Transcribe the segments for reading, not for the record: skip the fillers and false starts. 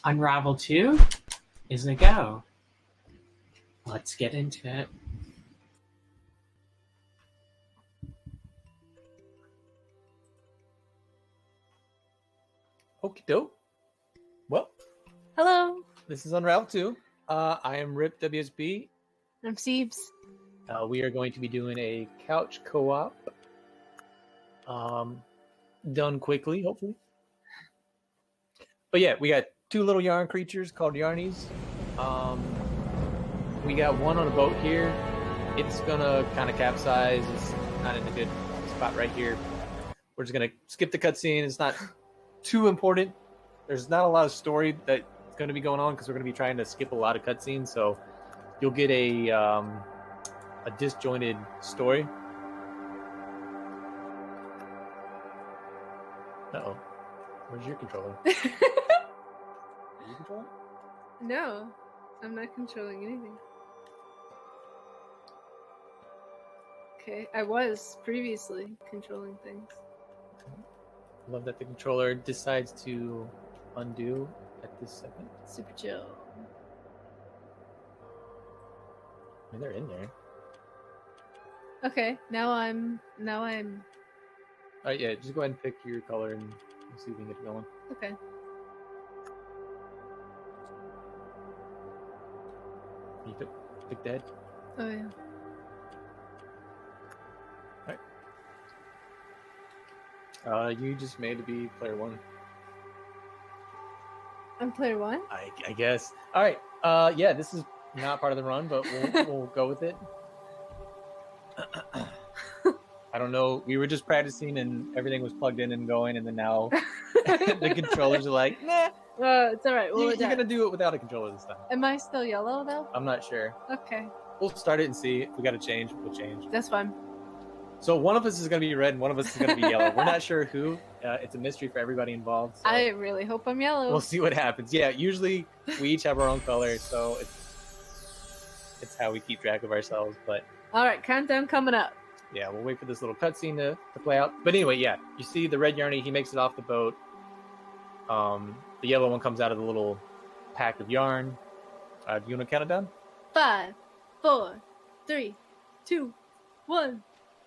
Unravel 2 is a go. Let's get into it. Okie doke. Well, Hello, this is Unravel 2. I am ripWSB. I'm Ceebs. We are going to be doing a couch co-op. Done quickly, hopefully. But yeah, we got two little yarn creatures called Yarnies. We got one on a boat here. It's gonna kind of capsize. It's not in a good spot right here. We're just gonna skip the cutscene. It's not too important. There's not a lot of story that's going to be going on because we're going to be trying to skip a lot of cutscenes. So you'll get a disjointed story. Uh-oh. Where's your controller? Are you controlling? No, I'm not controlling anything. Okay, I was previously controlling things. Love that the controller decides to undo at this second. Super chill. I mean, they're in there. Okay, now I'm. All right, yeah, just go ahead and pick your color and we'll see if we can get it going. Okay. You pick the head. Oh yeah. You just made to be player one. I'm player one. I guess. All right. Yeah, this is not part of the run, but we'll go with it. I don't know. We were just practicing, and everything was plugged in and going, and then now the controllers are like, nah. It's all right. You're gonna do it without a controller this time. Am I still yellow though? I'm not sure. Okay. We'll start it and see. If we got to change, we'll change. That's fine. So one of us is going to be red and one of us is going to be yellow. We're not sure who. It's a mystery for everybody involved. So I really hope I'm yellow. we'll see what happens. Yeah, usually we each have our own color, so it's how we keep track of ourselves. But all right, countdown coming up. yeah, we'll wait for this little cutscene to play out. But anyway, yeah, you see the red Yarny, he makes it off the boat. The yellow one comes out of the little pack of yarn. Do you want to count it down? 5, 4, 3, 2, 1.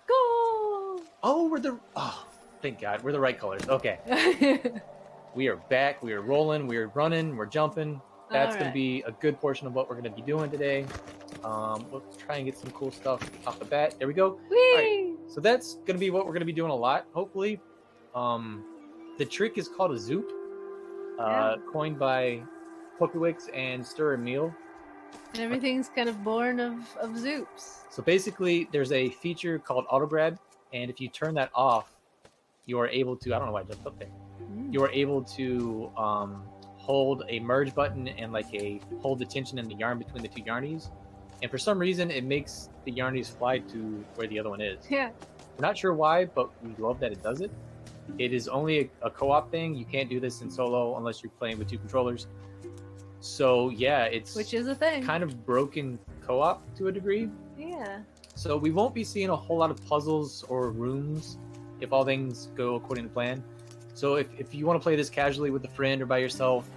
Go! Oh, thank God, we're the right colors. Okay, we are back. We are rolling. We are running. We're jumping. That's going to be a good portion of what we're going to be doing today. Let's try and get some cool stuff off the bat. There we go. Whee! All right, so that's going to be what we're going to be doing a lot, hopefully. The trick is called a zoop, coined by Pokewix and Stir and Meal. And everything's kind of born of zoops. So basically, there's a feature called auto grab, and if you turn that off, you are able to. I don't know why I jumped up there. You are able to hold a merge button and like a hold the tension in the yarn between the two Yarnies, and for some reason, it makes the Yarnies fly to where the other one is. Yeah. We're not sure why, but we love that it does it. It is only a co-op thing. You can't do this in solo unless you're playing with two controllers. So yeah, which is a thing. Kind of broken co-op to a degree. Yeah. So we won't be seeing a whole lot of puzzles or rooms if all things go according to plan. So if you want to play this casually with a friend or by yourself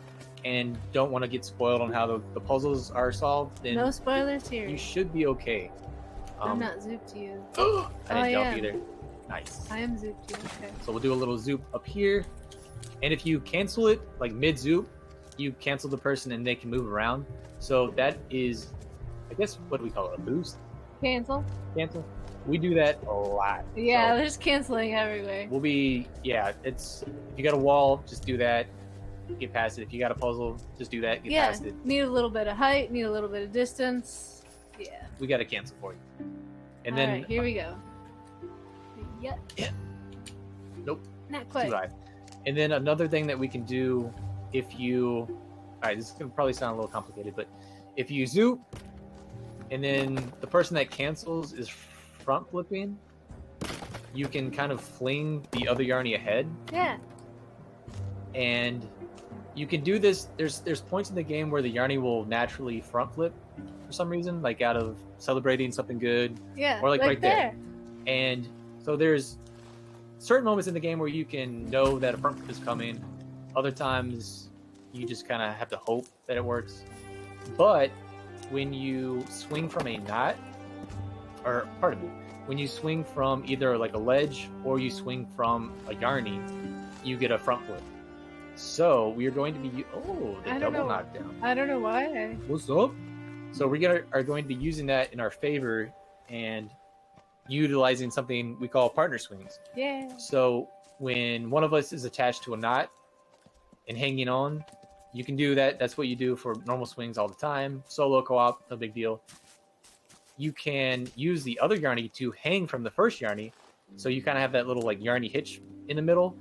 and don't want to get spoiled on how the puzzles are solved, then no spoilers here. You should be okay. I'm not zooped to you. I didn't jump either. Nice. I am zooped to you. Okay. So we'll do a little zoop up here. And if you cancel it, like mid-zoop, you cancel the person and they can move around. So that is, I guess, what do we call it? A boost? Cancel. We do that a lot. Yeah, so there's canceling everywhere. We'll be, it's, if you got a wall, just do that. Get past it. If you got a puzzle, just do that. Get past it. Need a little bit of height, need a little bit of distance. Yeah. We got to cancel for you. And all then. Right, here we go. Yep. Yeah. Nope. Not quite. Too high. And then another thing that we can do if you, all right, this is going to probably sound a little complicated, but if you zoop and then the person that cancels is front flipping, you can kind of fling the other Yarny ahead. Yeah. And you can do this. There's points in the game where the Yarny will naturally front flip for some reason, like out of celebrating something good. Yeah. Or like right there. And so there's certain moments in the game where you can know that a front flip is coming. Other times You just kind of have to hope that it works. But when you swing from a knot, or pardon me, when you swing from either like a ledge or you swing from a yarny, you get a front flip. So we are going to be the double knockdown. I don't know why. What's up? So we are going to be using that in our favor and utilizing something we call partner swings. Yeah. So when one of us is attached to a knot and hanging on, you can do that. That's what you do for normal swings all the time. Solo, co-op, no big deal. You can use the other yarny to hang from the first yarny. So you kind of have that little like yarny hitch in the middle.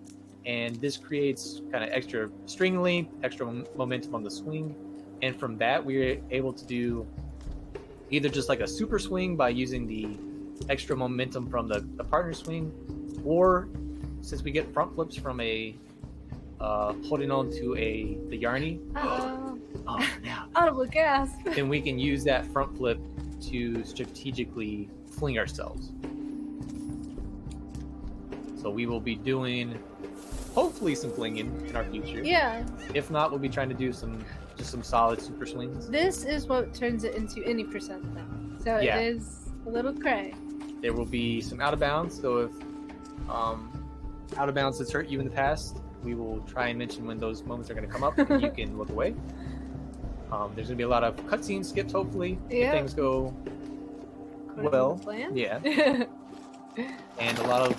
And this creates kind of extra string length, extra momentum on the swing. And from that, we're able to do either just like a super swing by using the extra momentum from the partner swing, or since we get front flips from a holding on to the yarny, yeah, audible gasp. then we can use that front flip to strategically fling ourselves. So we will be doing hopefully some flinging in our future. Yeah. If not, we'll be trying to do some solid super swings. This is what turns it into any percent though. So Yeah. it is a little cray. There will be some out of bounds. So if out of bounds has hurt you in the past, we will try and mention when those moments are going to come up and you can look away. There's going to be a lot of cutscene skips, hopefully, Yeah. if things go According well. to the plan. Yeah. And a lot of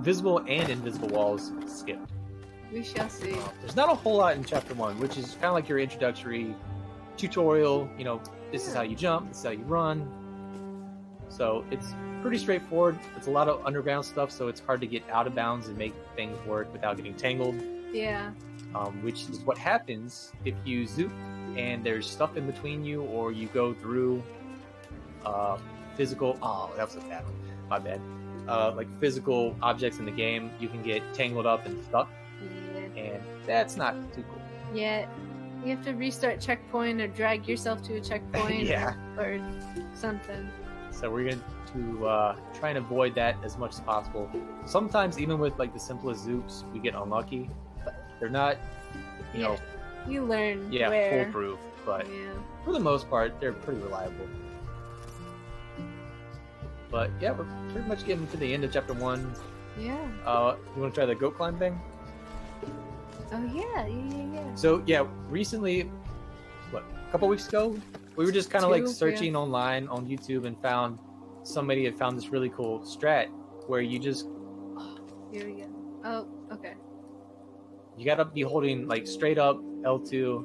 visible and invisible walls skipped. We shall see. There's not a whole lot in Chapter 1, which is kind of like your introductory tutorial. You know, this is how you jump, this is how you run. So it's pretty straightforward. It's a lot of underground stuff, so it's hard to get out of bounds and make things work without getting tangled. Yeah. Which is what happens if you zoop and there's stuff in between you, or you go through physical. Oh, that was a bad one. My bad. Like physical objects in the game, you can get tangled up and stuck, Yeah. and that's not too cool. Yeah. You have to restart checkpoint or drag yourself to a checkpoint. Yeah. Or something. So we're going to try and avoid that as much as possible. Sometimes, even with like the simplest zoops, we get unlucky. They're not, you know, You learn where. foolproof, but Yeah. for the most part, they're pretty reliable. But yeah, we're pretty much getting to the end of Chapter 1. Yeah. You want to try the goat climb thing? Oh yeah. So yeah, recently, a couple weeks ago, we were just kind of like searching online on YouTube and found somebody had found this really cool strat where you just Here we go. Oh, okay. you gotta be holding like straight up L2.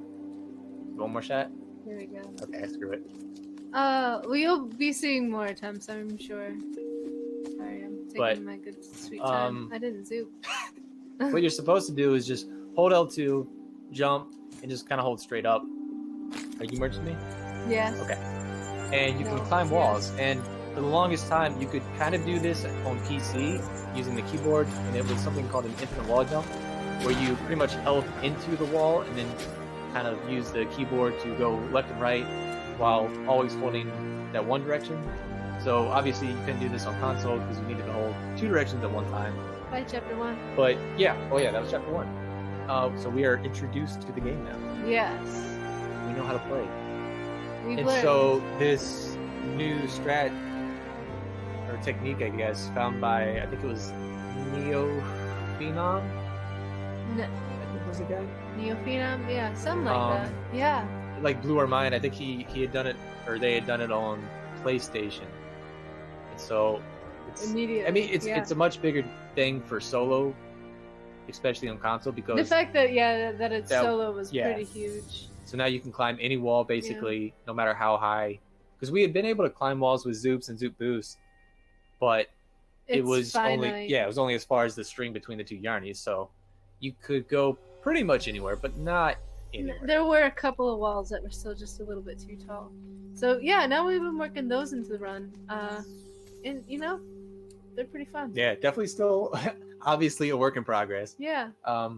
One more shot. Here we go. Okay, screw it. We'll be seeing more attempts, I'm sure. Sorry, I'm taking my good sweet time. I didn't zoom. What you're supposed to do is just hold L2, jump, and just kind of hold straight up. Are you merging me? Yes. Okay. And you can climb walls. And for the longest time, you could kind of do this on PC using the keyboard, and it was something called an infinite wall jump, where you pretty much held into the wall and then kind of use the keyboard to go left and right while always holding that one direction. So obviously you couldn't do this on console because you needed to hold two directions at one time. By Chapter 1. But yeah, that was Chapter 1. So we are introduced to the game now. Yes. We know how to play. We've And learned. so this new strat or technique, I guess, found by, I think it was Neophenom? No, I think was the guy. Neophenom? Yeah, something like that. Yeah. Like blew our mind. I think he had done it, or they had done it on PlayStation. And so it's, Immediately. I mean, it's yeah. it's a much bigger thing for solo, especially on console, because The fact that, that it's that- solo was yeah. pretty huge. so now you can climb any wall basically, no matter how high. Because we had been able to climb walls with zoops and zoop boosts, but it It's was finite. it was only as far as the string between the two yarnies. So you could go pretty much anywhere, but not anywhere. There were a couple of walls that were still just a little bit too tall. So yeah, now we've been working those into the run. And they're pretty fun. Yeah, definitely still obviously a work in progress. Yeah. I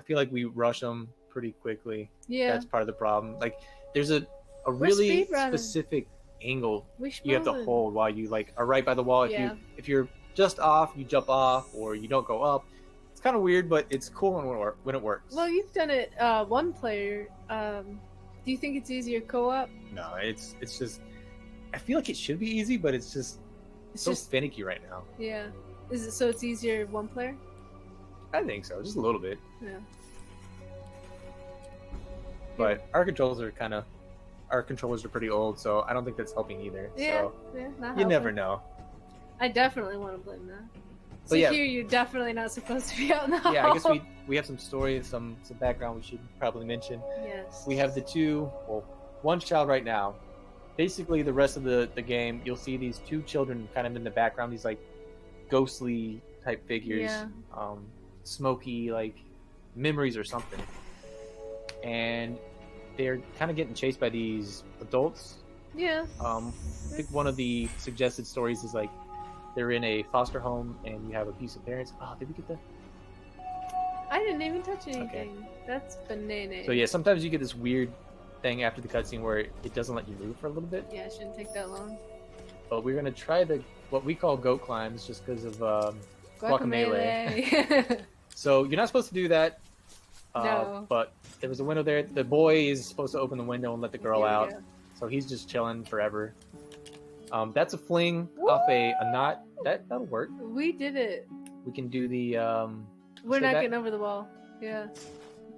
feel like we rush them pretty quickly. Yeah. That's part of the problem. Like there's a really speedrunning. specific angle We you have to schmoozing. hold while you like are right by the wall. Yeah. If you're just off, you jump off, or you don't go up. It's It's kind of weird, but it's cool when it works. Well, you've done it one player. Do you think it's easier co-op? No, it's just. I feel like it should be easy, but it's just It's so just finicky right now. yeah. Is it so it's easier one player? I think so, just a little bit. Yeah. But our controllers are pretty old, so I don't think that's helping either. Yeah. So Yeah. Not you never helping. know. I definitely want to blame that. So But yeah. here, you're definitely not supposed to be out in the hall. Yeah, I guess we have some story, some background we should probably mention. Yes. We have one child right now. Basically, the rest of the game, you'll see these two children kind of in the background, these like ghostly type figures, Yeah. smoky like memories or something, and they're kind of getting chased by these adults. Yeah. I think one of the suggested stories is like they're in a foster home and you have abusive parents. Oh, did we get the? I didn't even touch anything. That's bananas. So yeah, sometimes you get this weird thing after the cutscene where it doesn't let you move for a little bit. Yeah, it shouldn't take that long. But we're gonna try what we call goat climbs just because of Guacamole. So you're not supposed to do that. No. But there was a window there. The boy is supposed to open the window and let the girl Here we out. go. So he's just chilling forever. That's a fling off a knot. That'll work. We did it. We can do the We're say not that- getting over the wall. Yeah.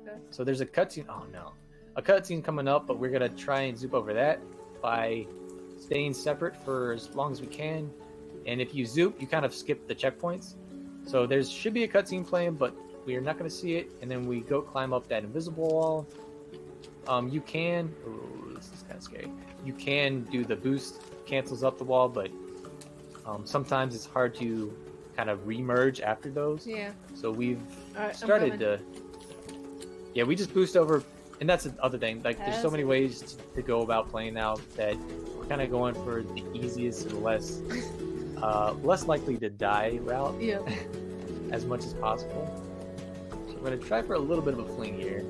Okay. So there's a cutscene. Oh no, a cutscene coming up, but we're gonna try and zoop over that by staying separate for as long as we can. And if you zoop, you kind of skip the checkpoints. So there should be a cutscene playing, but we are not going to see it. And then we go climb up that invisible wall. You can. Ooh, this is kind of scary. You can do the boost, cancels up the wall, but sometimes it's hard to kind of remerge after those. Yeah. So we've All right, started to. Yeah, we just boost over, and that's the other thing. Like, there's so many That's- ways to go about playing now that we're kind of going for the easiest and less likely to die route Yeah. as much as possible. So we're gonna try for a little bit of a fling here.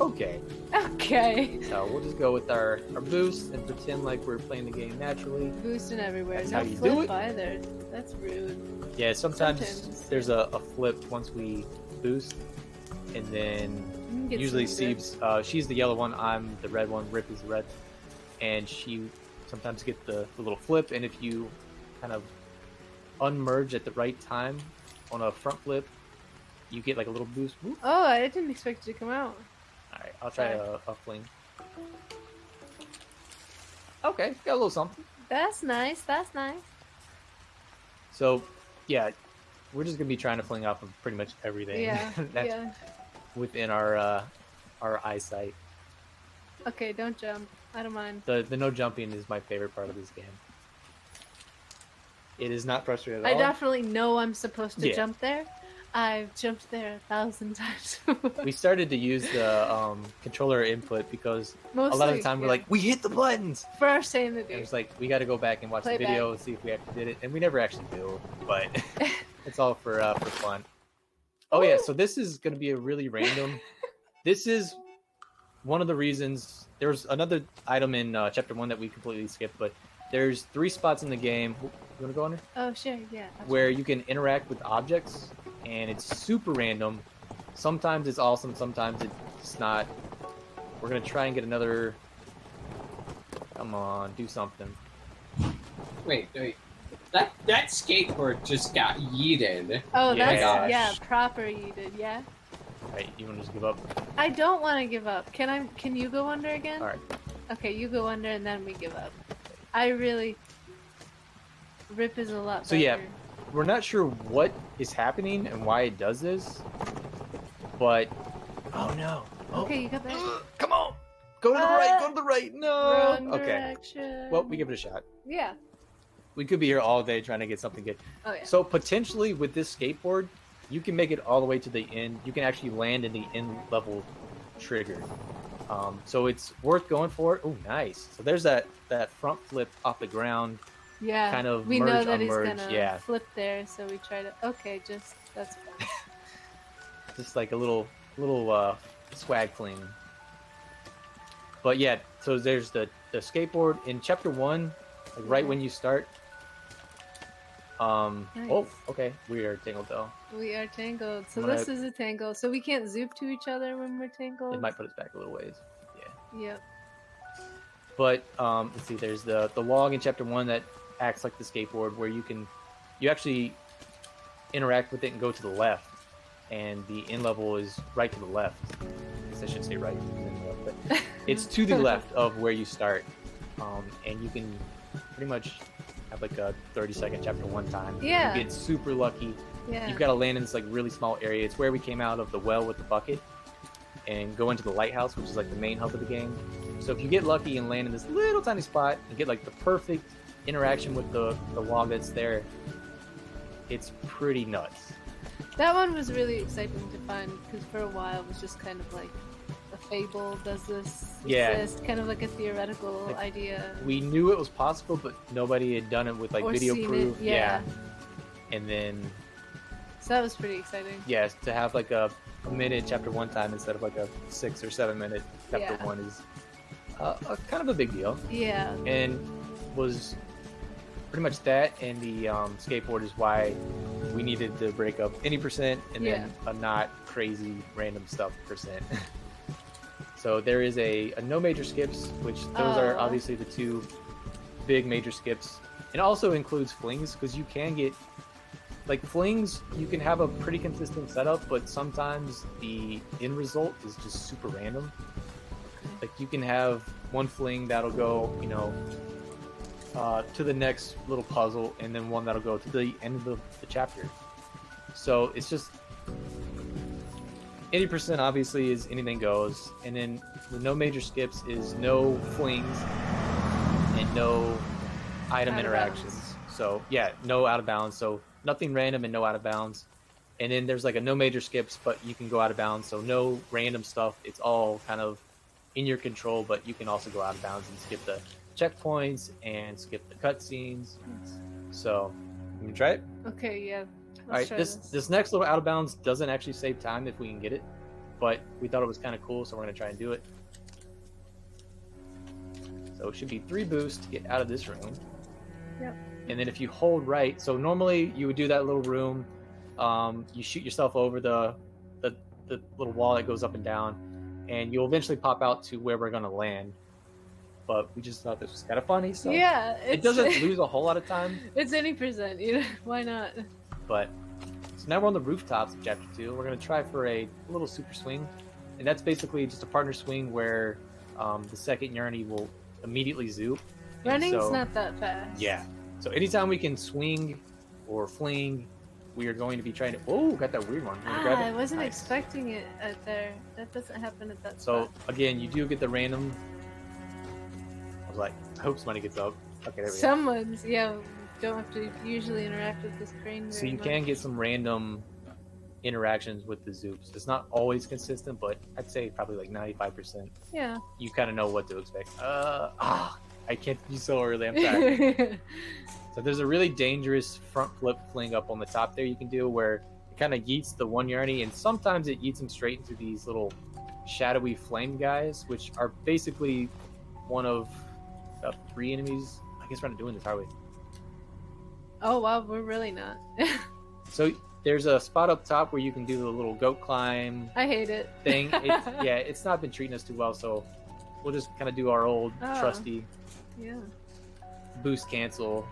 Okay, Okay. so we'll just go with our boost and pretend like we're playing the game naturally. Boosting everywhere. That's no how you flip do it. either. That's rude. Yeah, sometimes Sometimes. there's a flip once we boost, and then You can get usually some good- Ceebs, she's the yellow one, I'm the red one, Rip is the red, and she sometimes get the little flip, and if you kind of unmerge at the right time on a front flip, you get like a little boost. Whoop. Oh, I didn't expect it to come out. Alright, I'll try Sorry. a fling. Okay, got a little something. That's nice. That's nice. So, yeah, we're just gonna be trying to fling off of pretty much everything Yeah. that's Yeah. within our eyesight. Okay, don't jump. I don't mind. The no jumping is my favorite part of this game. It is not frustrating at I all. definitely know I'm supposed to Yeah. jump there. I've jumped there 1,000 times. We started to use the controller input because Mostly, a lot of the time we're yeah. like, we hit the buttons. for our sanity. And it's like, we got to go back and watch Play the video and see if we actually did it. And we never actually do, but it's all for fun. Oh yeah, so this is going to be a really random. This is one of the reasons. There was another item in chapter 1 that we completely skipped, but there's 3 spots in the game. You want to go on there? Oh, sure, yeah. Where you can interact with objects, and it's super random. Sometimes it's awesome, sometimes it's not. We're gonna try and get another. Come on, do something. Wait. That skateboard just got yeeted. Oh, Yeah. that's, Gosh. yeah, proper you did, yeah. Right, you wanna just give up? I don't want to give up. Can you go under again? Alright. Okay, you go under and then we give up. I really... Rip is a lot So, better. yeah. We're not sure what is happening and why it does this, but oh no! Oh. Okay, you got that. Come on! Go to the right! Go to the right! No! Wrong Okay. direction. Well, we give it a shot. Yeah. We could be here all day trying to get something good. Oh, yeah. So potentially with this skateboard, you can make it all the way to the end. You can actually land in the end level trigger. So it's worth going for. Oh, nice. So there's that front flip off the ground. Yeah. kind of we know merge, that he's unmerge, gonna yeah. flip there, so we try to... Okay, that's fine. Just like a little swag fling. But yeah, so there's the skateboard in chapter 1, like right when you start. Nice. Oh, okay. We are tangled though. We are tangled. So I'm gonna- this is a tangle. So we can't zoop to each other when we're tangled. It might put us back a little ways. Yeah. Yep. But let's see. There's the log in chapter 1 that acts like the skateboard, where you actually interact with it and go to the left, and the end level is right to the left. I guess I should say right, but it's to the left of where you start, and you can pretty much have like a 30-second chapter 1 time. Yeah. You get super lucky. Yeah. You've got to land in this like really small area. It's where we came out of the well with the bucket and go into the lighthouse, which is like the main hub of the game. So if you get lucky and land in this little tiny spot and get like the perfect interaction with the log that's there, it's pretty nuts. That one was really exciting to find because for a while it was just kind of like a fable. Does this exist? Kind of like a theoretical idea. We knew it was possible, but nobody had done it with like Or video seen proof. it, yeah. And then So that was pretty exciting. yes, to have like a minute chapter 1 time instead of like a 6 or 7 minute chapter Yeah. 1 is kind of a big deal. Yeah. And was pretty much that, and the skateboard is why we needed to break up any percent and then a not crazy random stuff percent. So there is a no major skips, which those are obviously the 2 big major skips. It also includes flings, because you can get like flings, you can have a pretty consistent setup, but sometimes the end result is just super random. Like you can have one fling that'll go, to the next little puzzle, and then one that'll go to the end of the chapter. So it's just 80% obviously is anything goes, and then the no major skips is no flings and no item Out of interactions. bounds. So yeah, no out of bounds. So nothing random and no out of bounds. And then there's like a no major skips, but you can go out of bounds. So no random stuff. It's all kind of in your control, but you can also go out of bounds and skip the checkpoints and skip the cutscenes. So you can try it. Okay, yeah. All right, this next little out of bounds doesn't actually save time if we can get it, but we thought it was kind of cool, so we're gonna try and do it. So it should be 3 boosts to get out of this room. Yep. And then if you hold right, so normally you would do that little room. You shoot yourself over the little wall that goes up and down, and you'll eventually pop out to where we're gonna land. But we just thought this was kind of funny, so yeah, it doesn't lose a whole lot of time. It's any percent, why not? But so now we're on the rooftops of chapter 2. We're gonna try for a little super swing, and that's basically just a partner swing where the second Yarny will immediately zoop. And Running's not that fast. Yeah. So anytime we can swing or fling, we are going to be trying to. Oh, got that weird one. Wanna grab it? I wasn't Nice. expecting it out there. That doesn't happen at that So spot. again, you do get the random. I was like, I hope somebody gets up. Okay, there we go. Someone's, don't have to usually interact with this crane So very you much. can get some random interactions with the zoops. It's not always consistent, but I'd say probably like 95%. Yeah. You kind of know what to expect. I can't be so early. I'm sorry. So there's a really dangerous front flip fling up on the top there you can do, where it kind of yeets the one Yarny, and sometimes it yeets him straight into these little shadowy flame guys, which are basically one of about 3 enemies. I guess we're not doing this, are we? Oh wow, we're really not. So there's a spot up top where you can do the little goat climb I hate it. thing. It's not been treating us too well, so we'll just kind of do our old trusty Yeah. boost cancel.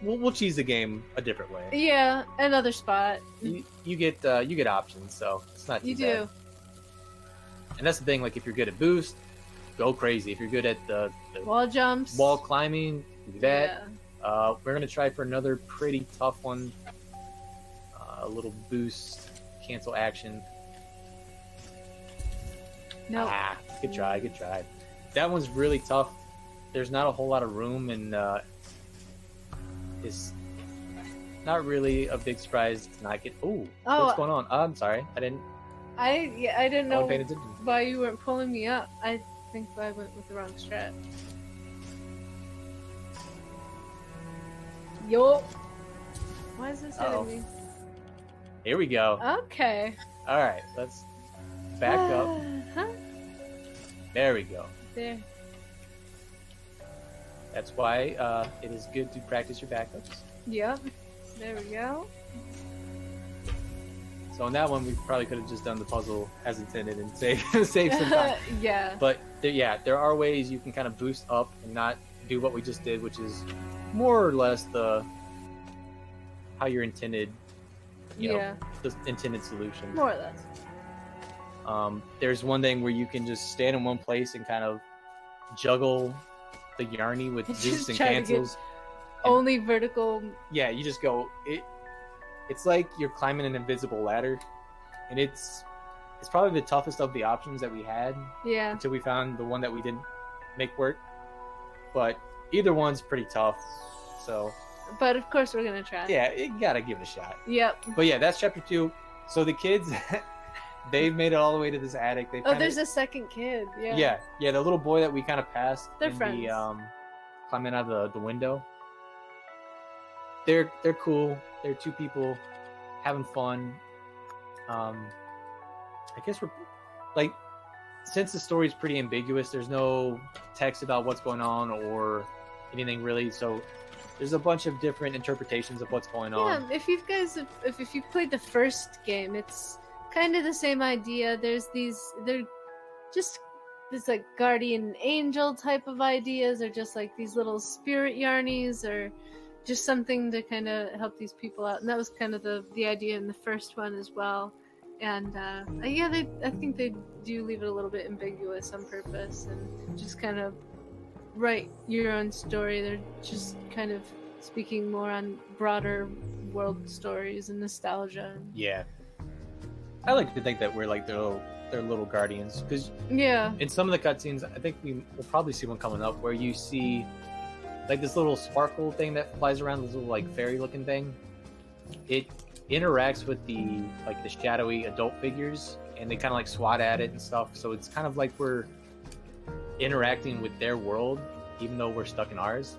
We'll cheese the game a different way. Yeah, another spot. You get options, so it's not too You bad. do. And that's the thing. Like if you're good at boost, go crazy. If you're good at the Wall jumps. wall climbing, do that. Yeah. We're gonna try for another pretty tough one. A little boost cancel action. No. Good try. That one's really tough. There's not a whole lot of room, and it's not really a big surprise to not get. Ooh, what's going on? I'm sorry, I didn't I know pay attention. why you weren't pulling me up. I think I went with the wrong strat. Yo. Why is this Uh-oh. hitting me? Here we go. Okay. All right, let's back up. Huh? There we go. There. That's why it is good to practice your backups. Yep. There we go. So on that one, we probably could have just done the puzzle as intended and save some time. Yeah. But there are ways you can kind of boost up and not do what we just did, which is more or less how you're intended. You know, the intended solution. More or less. There's one thing where you can just stand in one place and kind of juggle the Yarny with zoops and cancels. Only vertical. Yeah, you just go. It's like you're climbing an invisible ladder, and it's probably the toughest of the options that we had. Yeah. Until we found the one that we didn't make work. But either one's pretty tough. So. But of course we're gonna try. Yeah, you gotta give it a shot. Yep. But yeah, that's chapter 2. So the kids, they've made it all the way to this attic. There's a second kid. Yeah. Yeah. The little boy that we kind of passed. They're friends. Climbing out of the window. They're cool. They're 2 people having fun. I guess we're like, since the story's pretty ambiguous, there's no text about what's going on or anything really. So there's a bunch of different interpretations of what's going on. Yeah, if you've played the first game, it's kind of the same idea. They're just this like guardian angel type of ideas, or just like these little spirit yarnies, or just something to kind of help these people out. And that was kind of the idea in the first one as well. And I think they do leave it a little bit ambiguous on purpose, and just kind of write your own story. They're just kind of speaking more on broader world stories and nostalgia. Yeah, I like to think that we're like their little guardians, because in some of the cutscenes, I think we'll probably see one coming up where you see like this little sparkle thing that flies around, this little like fairy looking thing. It interacts with the shadowy adult figures, and they kind of like swat at it and stuff. So it's kind of like we're interacting with their world, even though we're stuck in ours.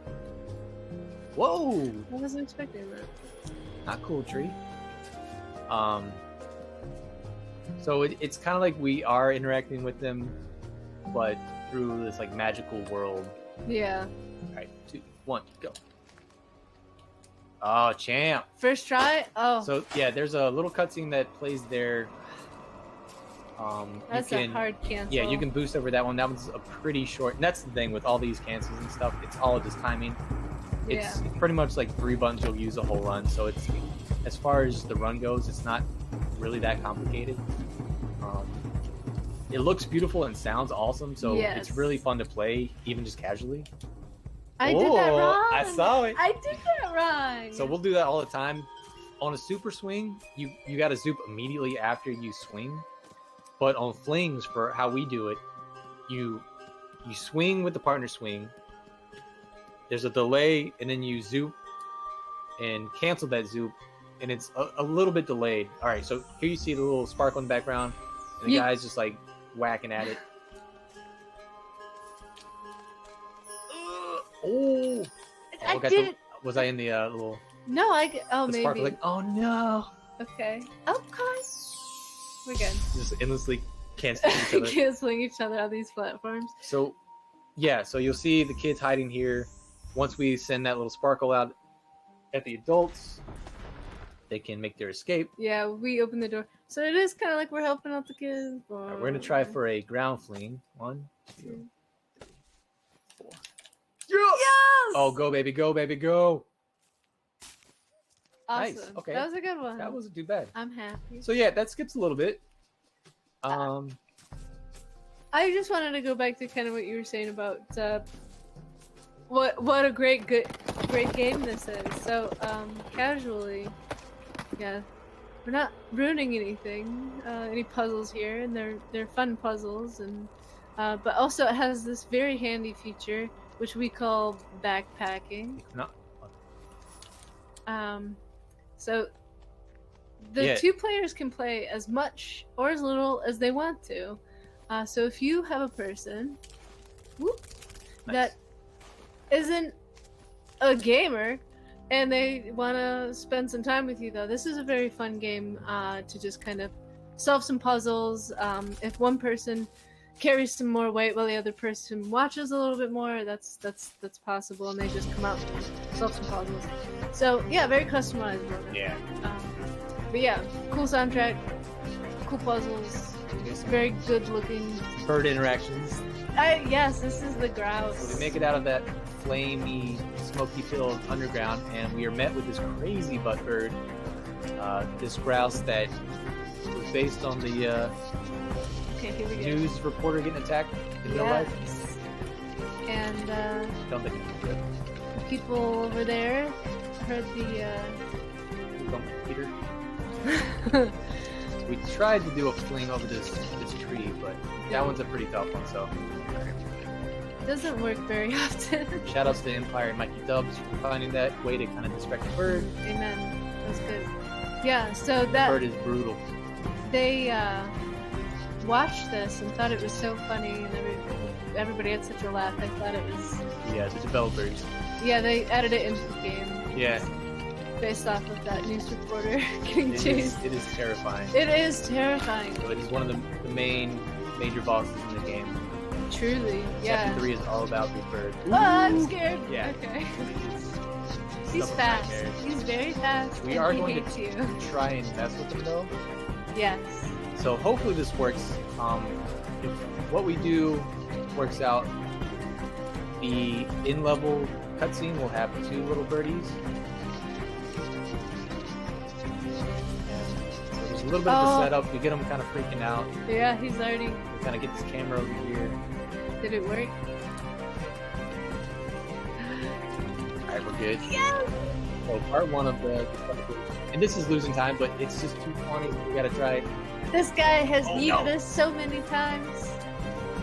Whoa! I wasn't expecting that. Not cool, tree. So it's kind of like we are interacting with them, but through this like magical world. Yeah. All right, 2, 1, go. Oh, champ! First try. Oh. So yeah, there's a little cutscene that plays there. That's a hard cancel. Yeah, you can boost over that one. That one's a pretty short. And that's the thing with all these cancels and stuff. It's all just timing. It's pretty much like 3 buttons you'll use a whole run. So it's, as far as the run goes, it's not really that complicated. It looks beautiful and sounds awesome. So it's really fun to play, even just casually. I did that wrong. I saw it. I did that wrong. So we'll do that all the time. On a super swing, you got to zoop immediately after you swing. But on flings, for how we do it, you swing with the partner swing. There's a delay, and then you zoop and cancel that zoop, and it's a little bit delayed. All right, so here you see the little sparkle in the background, and the guy's just like whacking at it. I did it. Was I in the little? No, maybe. Sparkle, like, oh no. Okay. Okay. We're good. Just endlessly canceling each other. Canceling each other on these platforms. So, yeah, so you'll see the kids hiding here. Once we send that little sparkle out at the adults, they can make their escape. Yeah, we open the door. So it is kind of like we're helping out the kids. Right, we're going to try for a ground fling. 1, 2, 3, 4. Yes! Oh, go, baby, go, baby, go. Awesome. Nice. Okay. That was a good one. That wasn't too bad. I'm happy. So, yeah, that skips a little bit. I just wanted to go back to kind of what you were saying about what a great game this is. So casually, yeah, we're not ruining anything, any puzzles here, and they're fun puzzles, and but also it has this very handy feature which we call backpacking. No. So the 2 players can play as much or as little as they want to. So if you have a person that isn't a gamer and they want to spend some time with you, though, this is a very fun game to just kind of solve some puzzles. If one person carry some more weight while the other person watches a little bit more. That's possible, and they just come out and solve some puzzles. So yeah, very customizable. Yeah. But yeah, cool soundtrack, cool puzzles. It's very good looking. Bird interactions. Yes, this is the grouse. So we make it out of that flamey, smoky-filled underground, and we are met with this crazy butt bird. This grouse that was based on the Okay, here we go. news reporter getting attacked in real life. Yes. And Don't think it's good. people over there heard the. Peter. We tried to do a fling over this tree, but that one's a pretty tough one. So Doesn't work very often. shout outs to Empire and Mikey Dubs for finding that way to kind of distract the bird. Amen. That's good. Yeah. So The that bird is brutal. they watched this and thought it was so funny, and everybody had such a laugh. I thought it was. Yeah, the developers. Yeah, they added it into the game. Yeah, Based off of that news reporter getting it chased. is terrifying. It is terrifying. So it is one of the major bosses in the game. Truly. Yeah. Chapter 3 is all about the bird. Oh, I'm scared. Yeah. Okay. It's He's double fast. nightmares. He's very fast. We and are he going hates to you. try and mess with him though. Yes. So hopefully this works. If what we do works out, the in-level cutscene will have 2 little birdies. And so there's a little bit of Oh. the setup. We get them kind of freaking out. Yeah, he's already. We kind of get this camera over here. Did it work? Alright, we're good. Yes! So part 1 of the and this is losing time, but it's just too funny. We gotta try it. This guy has Oh, yeeted no. us so many times.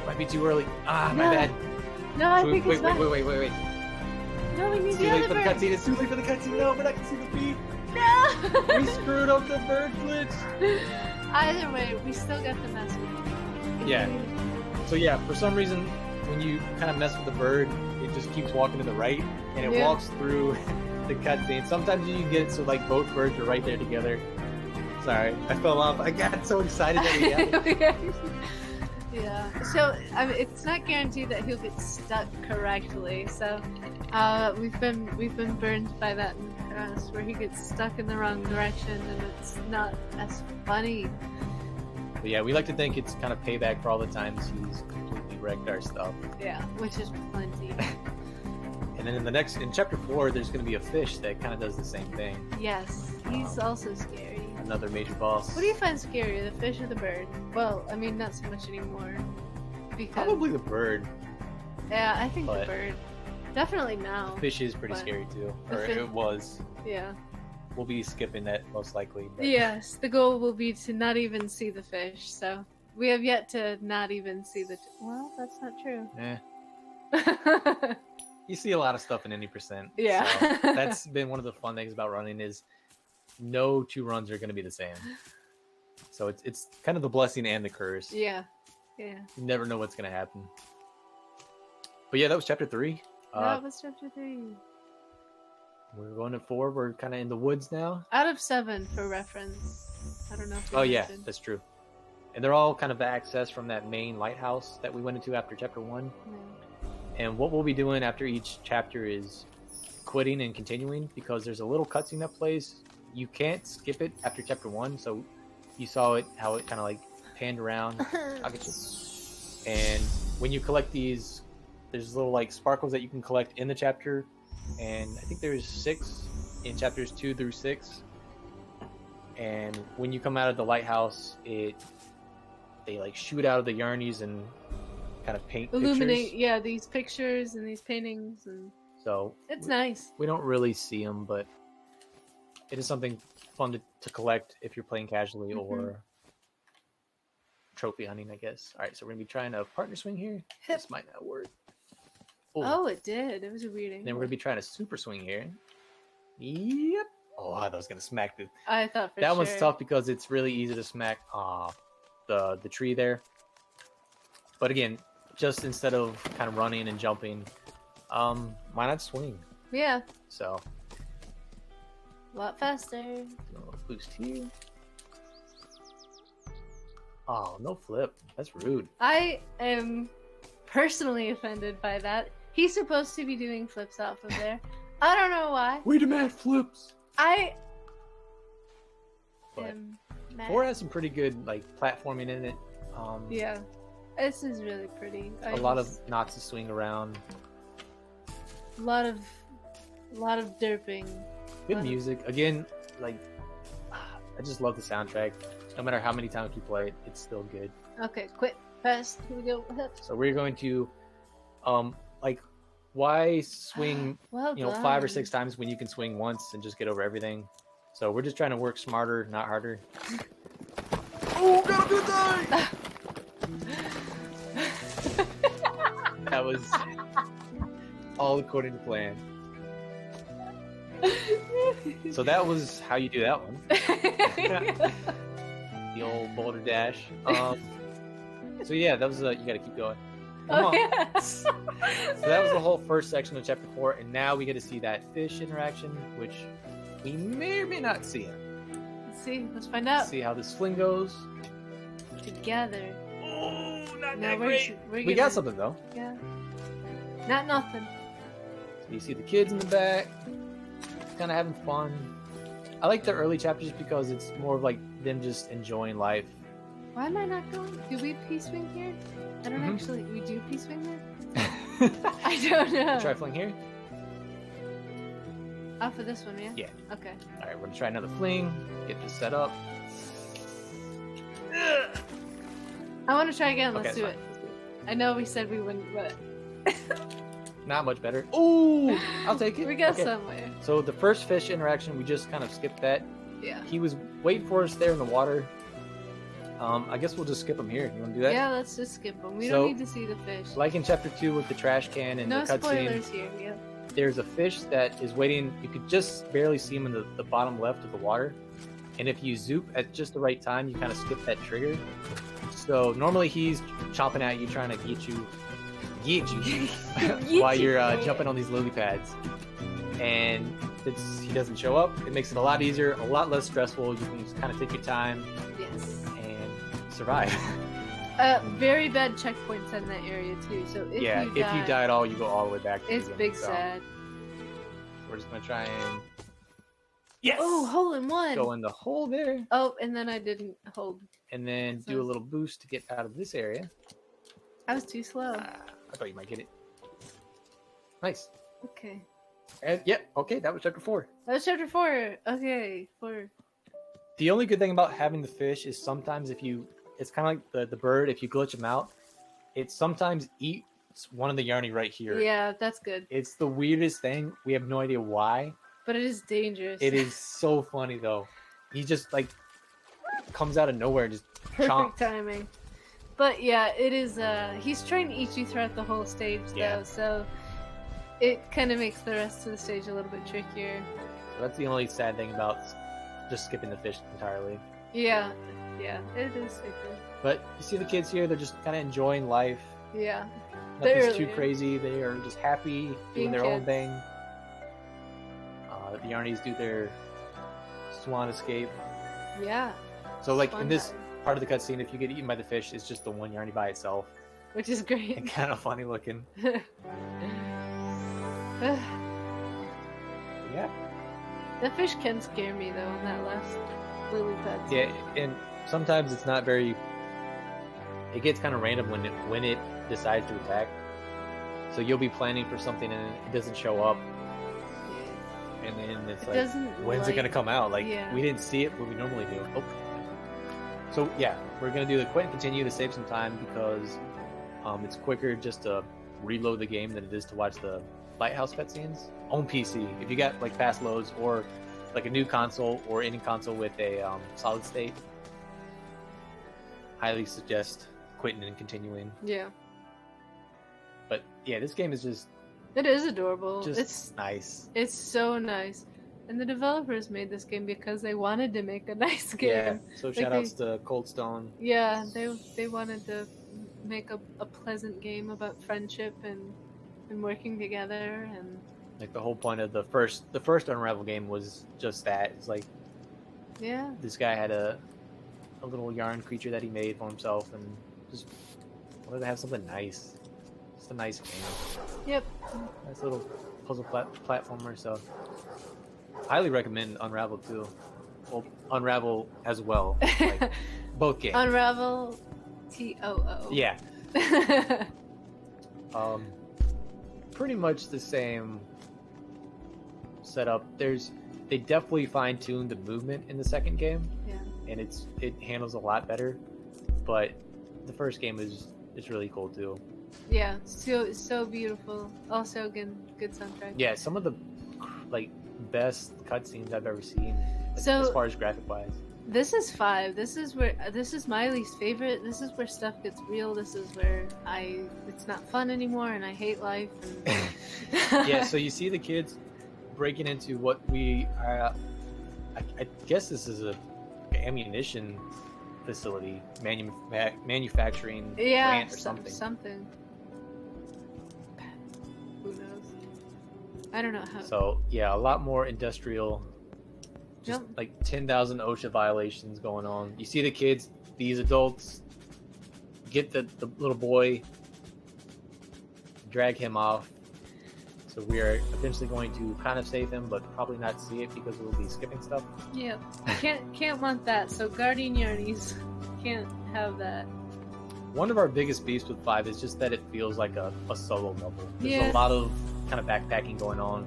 Might be too early. Ah, my No. bad. No, I Wait, think wait, it's wait, fine. wait, wait, wait, wait. No, we need It's too the late other for the bird. cutscene. It's too late for the cutscene. No, but I can see the feed. No! We screwed up the bird glitch. Either way, we still got the message. Yeah. So yeah, for some reason, when you kind of mess with the bird, it just keeps walking to the right, and it Yeah. walks through the cutscene. Sometimes you can get it so like both birds are right there together. Sorry, I fell off. I got so excited that we had it. Yeah. So I mean, it's not guaranteed that he'll get stuck correctly. So we've been burned by that in the past, where he gets stuck in the wrong direction, and it's not as funny. But yeah, we like to think it's kind of payback for all the times he's completely wrecked our stuff. Yeah, which is plenty. And then in chapter 4, there's going to be a fish that kind of does the same thing. Yes, he's also scary. Another major boss. What do you find scarier, the fish or the bird? Well, I mean, not so much anymore. Because Probably the bird. yeah, I think the but- bird. Definitely now. Fish is pretty But scary too, the or fish- it was. Yeah. We'll be skipping that most likely. But Yes, the goal will be to not even see the fish. So we have yet to not even see the. Well, that's not true. You see a lot of stuff in any percent. Yeah. So that's been one of the fun things about running is no 2 runs are going to be the same. So it's kind of the blessing and the curse. Yeah. Yeah. You never know what's going to happen. But yeah, that was chapter 3. That was chapter 3. We're going to 4. We're kind of in the woods now. Out of 7 for reference. I don't know if you Oh yeah, mentioned. that's true. And they're all kind of access from that main lighthouse that we went into after chapter 1. Yeah. And what we'll be doing after each chapter is quitting and continuing, because there's a little cutscene that plays. You can't skip it after chapter 1, so you saw it, how it kind of like panned around. I'll get you. And when you collect these, there's little like sparkles that you can collect in the chapter, and I think there's 6 in chapters 2 through 6. And when you come out of the lighthouse, they like shoot out of the yarnies and kind of paint Illuminate, pictures. yeah, these pictures and these paintings, and So it's nice. we don't really see them, but it is something fun to collect if you're playing casually or trophy hunting, I guess. All right, so we're gonna be trying a partner swing here. This might not work. Oh, it did. It was a weird angle. Then we're gonna be trying a super swing here. Yep. Oh, I thought I was gonna smack the. I thought for That sure. one's tough because it's really easy to smack the tree there. But again, just instead of kind of running and jumping, why not swing? Yeah, So a lot faster. do a little boost here. Oh, no flip. That's rude. I am personally offended by that. He's supposed to be doing flips off of there. I don't know why. We demand flips. I But am mad. 4 has some pretty good like platforming in it. Yeah, this is really pretty. A lot of knots to swing around. a lot of derping. Good Lot of- music. Again, like I just love the soundtrack. No matter how many times we play it, it's still good. Okay, quit. Fast. Here we go. So we're going to, like, why swing, Well you know, done. 5 or 6 times when you can swing once and just get over everything? So we're just trying to work smarter, not harder. Oh, got a good die! That was all according to plan. So that was how you do that one. The old boulder dash. So yeah, that was you got to keep going. Come Oh on. yes. So that was the whole first section of chapter 4, and now we get to see that fish interaction, which we may or may not see. Let's see. Let's find out See how this fling goes. together. Oh, not No, that we're great. we're We got something though. Yeah. Not nothing. So you see the kids in the back, kind of having fun. I like the early chapters because it's more of like them just enjoying life. Why am I not going? Do we P-swing here? I don't Mhm. actually. We do P-swing there? I don't know. Try fling here. Oh, for this one, yeah? Yeah. Okay. All right, we're gonna try another fling. Get this set up. I want to try again. Okay, Let's do fine. it. I know we said we wouldn't, but Not much better. Ooh, I'll take it. we got Okay. somewhere. So the first fish interaction, we just kind of skipped that. Yeah. He was waiting for us there in the water. I guess we'll just skip him here. You want to do that? Yeah, let's just skip them. We So, don't need to see the fish. Like in chapter 2 with the trash can and No the cutscene, spoilers here. Yeah. there's a fish that is waiting. You could just barely see him in the bottom left of the water. And if you zoop at just the right time, you kind of skip that trigger. So normally he's chomping at you, trying to get you while you're jumping on these lily pads. And he doesn't show up. It makes it a lot easier, a lot less stressful. You can just kind of take your time Yes. and survive. Very bad checkpoints in that area too. So if Yeah, you if you die at all, you go all the way back to the it's beginning. big So sad. we're just gonna try and yes, Oh, hole in one. go in the hole there, Oh, and then I didn't hold. and then do a little boost to get out of this area. I was too slow. I thought you might get it. Nice. Okay. And yeah, okay, that was chapter 4. That was chapter 4. Okay, 4. The only good thing about having the fish is sometimes it's kind of like the bird. If you glitch them out, it sometimes eats one of the Yarny right here. Yeah, that's good. It's the weirdest thing. We have no idea why. But it is dangerous. It is so funny though. He just like comes out of nowhere and just perfect chomps. timing. But yeah, it is he's trying to eat you throughout the whole stage though, Yeah. so it kind of makes the rest of the stage a little bit trickier. So that's the only sad thing about just skipping the fish entirely. Yeah. Yeah, it is super. But you see the kids here, they're just kind of enjoying life. Yeah. Nothing's too Barely. crazy. They are just happy, doing Being their own kids. thing. The Yarnies do their swan escape. Yeah. So like Swan in this dive, part of the cutscene, if you get eaten by the fish, it's just the one Yarny by itself. which is great. And kind of funny looking. Yeah. That fish can scare me though on that last lily pad. Yeah, and sometimes it's not very. It gets kind of random when it decides to attack. So you'll be planning for something and it doesn't show up, and then it's It like, doesn't when's it gonna come out? Like yeah. we didn't see it, but we normally do. Oh. So yeah, we're gonna do the quit and continue to save some time because it's quicker just to reload the game than it is to watch the lighthouse cutscenes on PC. If you got like fast loads or like a new console or any console with a solid state, highly suggest quitting and continuing. Yeah. But yeah, this game is just It is adorable. just nice. It's so nice. And the developers made this game because they wanted to make a nice game. Yeah. So Like shout outs to Cold Stone. Yeah, they wanted to make a pleasant game about friendship and working together and Like the whole point of the first Unravel game was just that. It's like yeah. this guy had a a little yarn creature that he made for himself, and just wanted to have something nice. Just a nice game. Yep. Nice little puzzle platformer. So, highly recommend Unravel too. Well, Unravel as well. Like, both games. Unravel TOO. Yeah. Pretty much the same setup. They definitely fine-tuned the movement in the second game, Yeah. and it handles a lot better. But the first game is really cool too. Yeah. So beautiful. Also good soundtrack. Yeah, some of the like best cutscenes I've ever seen, So- as far as graphic wise. This is 5. This is my least favorite. This is where stuff gets real. This is where it's not fun anymore and I hate life. And... Yeah, so you see the kids breaking into what we I guess this is a ammunition facility, manufacturing plant or something. Who knows? I don't know how. So yeah, a lot more industrial. Just Yep. like 10,000 OSHA violations going on. You see the kids, these adults get the little boy, drag him off. So we are eventually going to kind of save him, but probably not see it because we'll be skipping stuff. Yeah, can't want that. So Guardian Yarnies can't have that. One of our biggest beefs with 5 is just that it feels like a solo level. There's Yeah. a lot of kind of backpacking going on.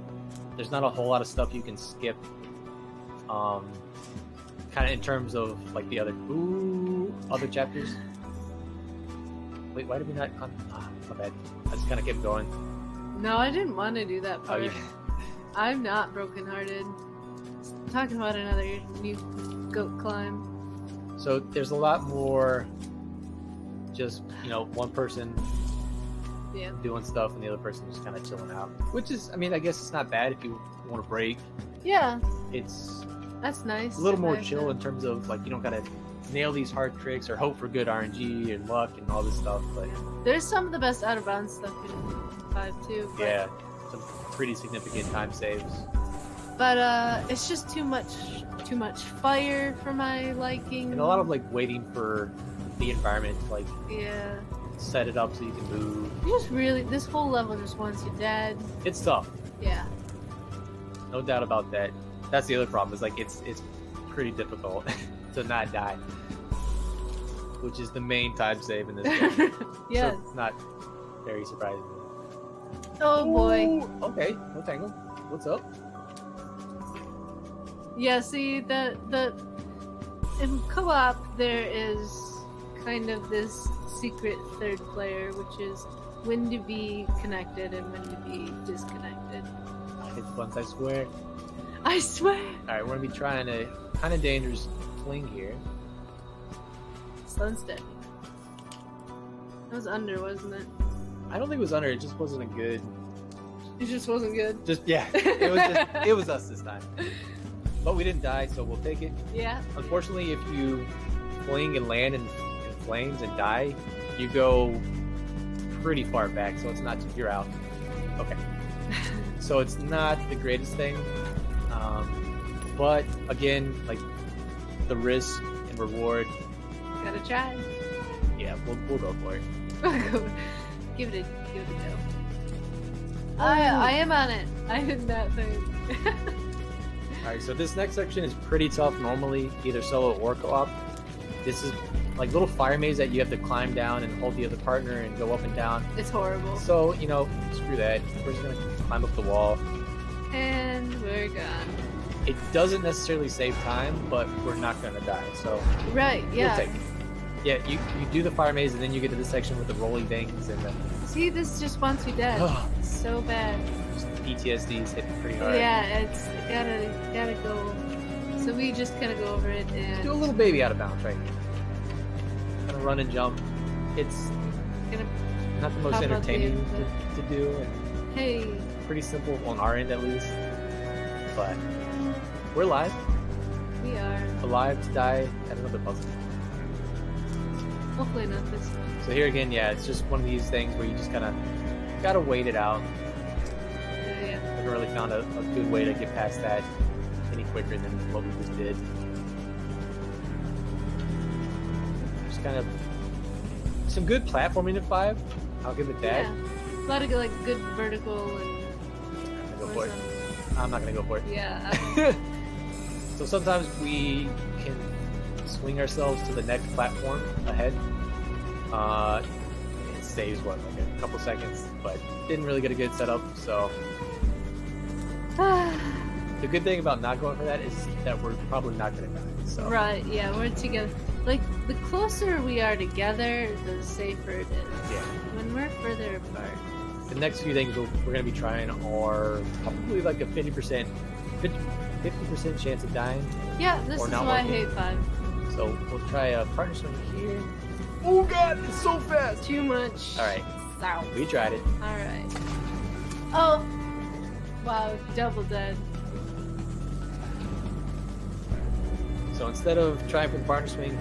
There's not a whole lot of stuff you can skip. Kind of in terms of like the other chapters. Wait, why did we not? My bad. I just kind of kept going. No, I didn't want to do that Oh, part. yeah. I'm not brokenhearted. Talking about another new goat climb. So there's a lot more. Just one person Yeah. doing stuff and the other person just kind of chilling out. Which is, I mean, I guess it's not bad if you want to break. Yeah, It's that's nice. a little more I've chill done- in terms of like you don't gotta nail these hard tricks or hope for good RNG and luck and all this stuff. But There's some of the best out of bounds stuff in 5 too. But, yeah, some pretty significant time saves. But it's just too much fire for my liking. And a lot of like waiting for the environment to like Yeah. set it up so you can move. You just really this whole level just wants you dead. It's tough, Yeah. no doubt about that. That's the other problem is like it's pretty difficult to not die, which is the main time save in this game. Yes. So it's not very surprising. Oh boy. Ooh, okay, no tangle. What's up? Yeah, see the in co-op there is kind of this secret third player, which is when to be connected and when to be disconnected. I hit the buttons, I swear. I swear. Alright, we're gonna be trying a kind of dangerous fling here. Slow steady. That was under, wasn't it? I don't think it was under, it just wasn't a good. It just wasn't good. Just, yeah, it was us this time. But we didn't die, so we'll take it. Yeah. Unfortunately, if you fling and land in flames and die, you go pretty far back, so it's not, you're out. Okay. So it's not the greatest thing. But again, like the risk and reward, Gotta try. yeah, we'll go for it. Give it a go. I am on it. I'm in that thing. Alright, so this next section is pretty tough normally, either solo or co-op. This is like little fire maze that you have to climb down and hold the other partner and go up and down. It's horrible. So, screw that. We're just gonna climb up the wall. And we're gone. It doesn't necessarily save time, but we're not gonna die, so Right, yeah. we'll take it. Yeah, you do the fire maze and then you get to this section with the rolling things and the See, this just wants you dead. It's so bad. PTSD's hitting pretty hard. Yeah, it's gotta go. So we just kind of go over it and Do a little baby out of bounds right here. Kind of run and jump. It's gonna not the most pop out the entertaining end, to do, and hey, pretty simple on our end at least. But we're live. we are. Alive to die at another puzzle. Hopefully not this one. So here again, yeah, it's just one of these things where you just kind of gotta wait it out. Yeah. Never really found a good way to get past that any quicker than what we just did. kind of some good platforming in 5. I'll give it that. Yeah. A lot of like good vertical and. I'm gonna go for it. I'm not gonna go for it. Yeah. So sometimes we can swing ourselves to the next platform ahead. It saves what, like a couple seconds, but didn't really get a good setup. So the good thing about not going for that is that we're probably not gonna die. So Right, yeah, we're together. Like, the closer we are together, the safer it is. Yeah. When we're further apart. the next few things we're going to be trying are probably like a 50% chance of dying. Yeah, this Or is not why I working. hate 5. So we'll try a partner swing here. Oh god, it's so fast! Too much. Alright, South. we tried it. Alright. Oh! Wow, double dead. So instead of trying for the partner swing,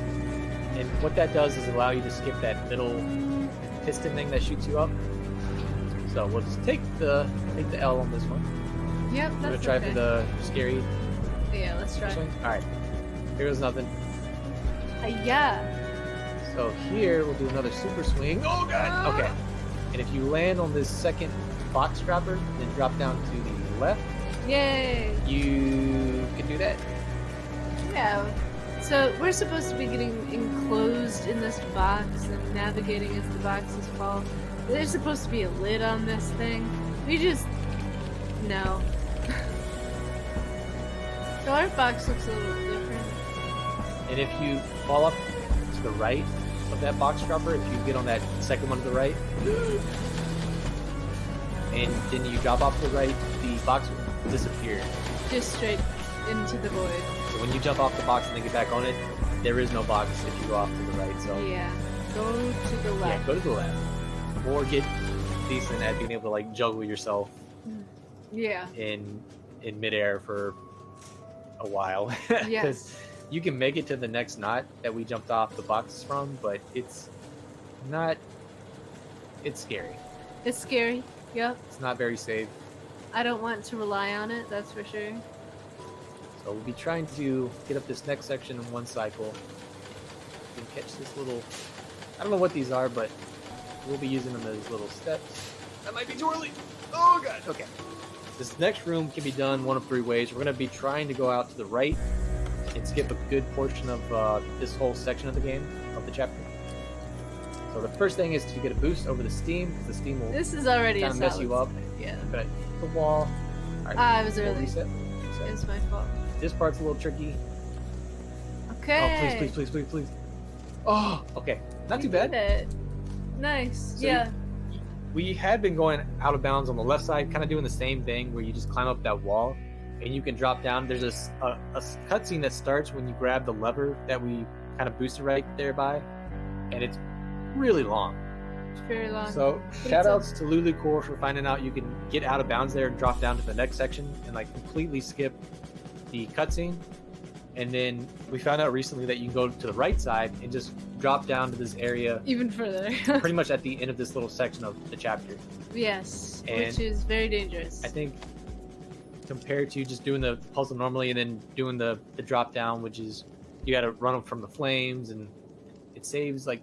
and what that does is allow you to skip that middle piston thing that shoots you up. So we'll just take the L on this one. Yep, We're that's gonna try okay. for the scary Yeah, let's try. swing. Alright. Here goes nothing. Yeah. So here we'll do another super swing. Oh god! Okay. And if you land on this second box dropper, then drop down to the left, Yay. you can do that. Yeah. So we're supposed to be getting enclosed in this box and navigating as the boxes fall. There's supposed to be a lid on this thing. We just no. So our box looks a little different. And if you fall up to the right of that box dropper, if you get on that second one to the right, and then you drop off to the right, the box will disappear. Just straight into the void. So when you jump off the box and then get back on it, there is no box if you go off to the right. So Yeah. Go to the yeah, left. go to the left. Or get decent at being able to like juggle yourself Yeah. in midair for a while. 'Cause Yes. you can make it to the next knot that we jumped off the box from, but it's not. It's scary. It's scary. Yep. It's not very safe. I don't want to rely on it, that's for sure. So we'll be trying to get up this next section in one cycle. You can catch this little. I don't know what these are, but we'll be using them as little steps. That might be too early. Oh god. Okay. This next room can be done one of 3 ways. We're going to be trying to go out to the right and skip a good portion of this whole section of the game, of the chapter. So the first thing is to get a boost over the steam, because the steam will This is already kind a of mess solid you up. start, Yeah. But the wall. All right, I was we'll early. reset. It's my fault. This part's a little tricky. Okay. Oh, please. Oh, okay. Not too You bad. did it. Nice. So yeah. We had been going out of bounds on the left side, kind of doing the same thing where you just climb up that wall and you can drop down. There's a cutscene that starts when you grab the lever that we kind of boosted right there by, and it's really long. It's very long. So But shout it's outs to Lulu Core for finding out you can get out of bounds there and drop down to the next section and like completely skip the cutscene. And then we found out recently that you can go to the right side and just drop down to this area Even further. pretty much at the end of this little section of the chapter. Yes. And which is very dangerous. I think compared to just doing the puzzle normally and then doing the drop down, which is you got to run them from the flames, and it saves like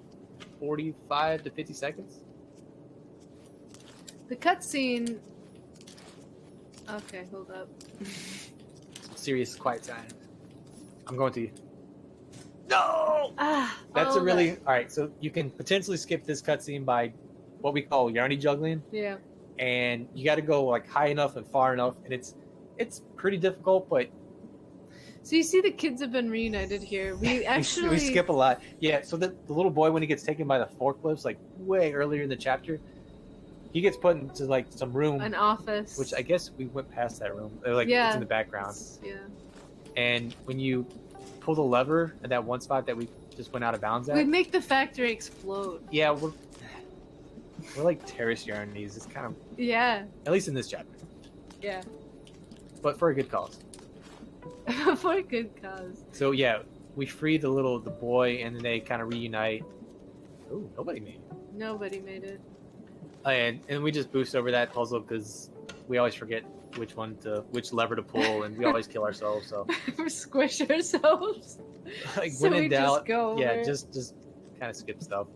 45 to 50 seconds. The cutscene. Okay, hold up. Serious quiet time. I'm going to you. No! Ah. That's all a really... that- All right, so you can potentially skip this cutscene by what we call Yarny juggling, Yeah. and you got to go like high enough and far enough, and it's pretty difficult, but So you see, the kids have been reunited here. We actually. we skip a lot. Yeah, so the little boy, when he gets taken by the forklifts, like way earlier in the chapter, he gets put into like some room, An office. which I guess we went past that room. Like Yeah. it's in the background. Yeah. And when you pull the lever at that one spot that we just went out of bounds at, We make the factory explode. yeah, we're like terrorist yarnies. It's kind of, Yeah. at least in this chapter, Yeah. but for a good cause. For a good cause. So yeah, we free the boy, and then they kind of reunite. Ooh, nobody made it. Nobody made it. And we just boost over that puzzle because we always forget which lever to pull, and we always kill ourselves. So We squish ourselves. like So when we in just doubt, go over yeah, it. just kind of skip stuff.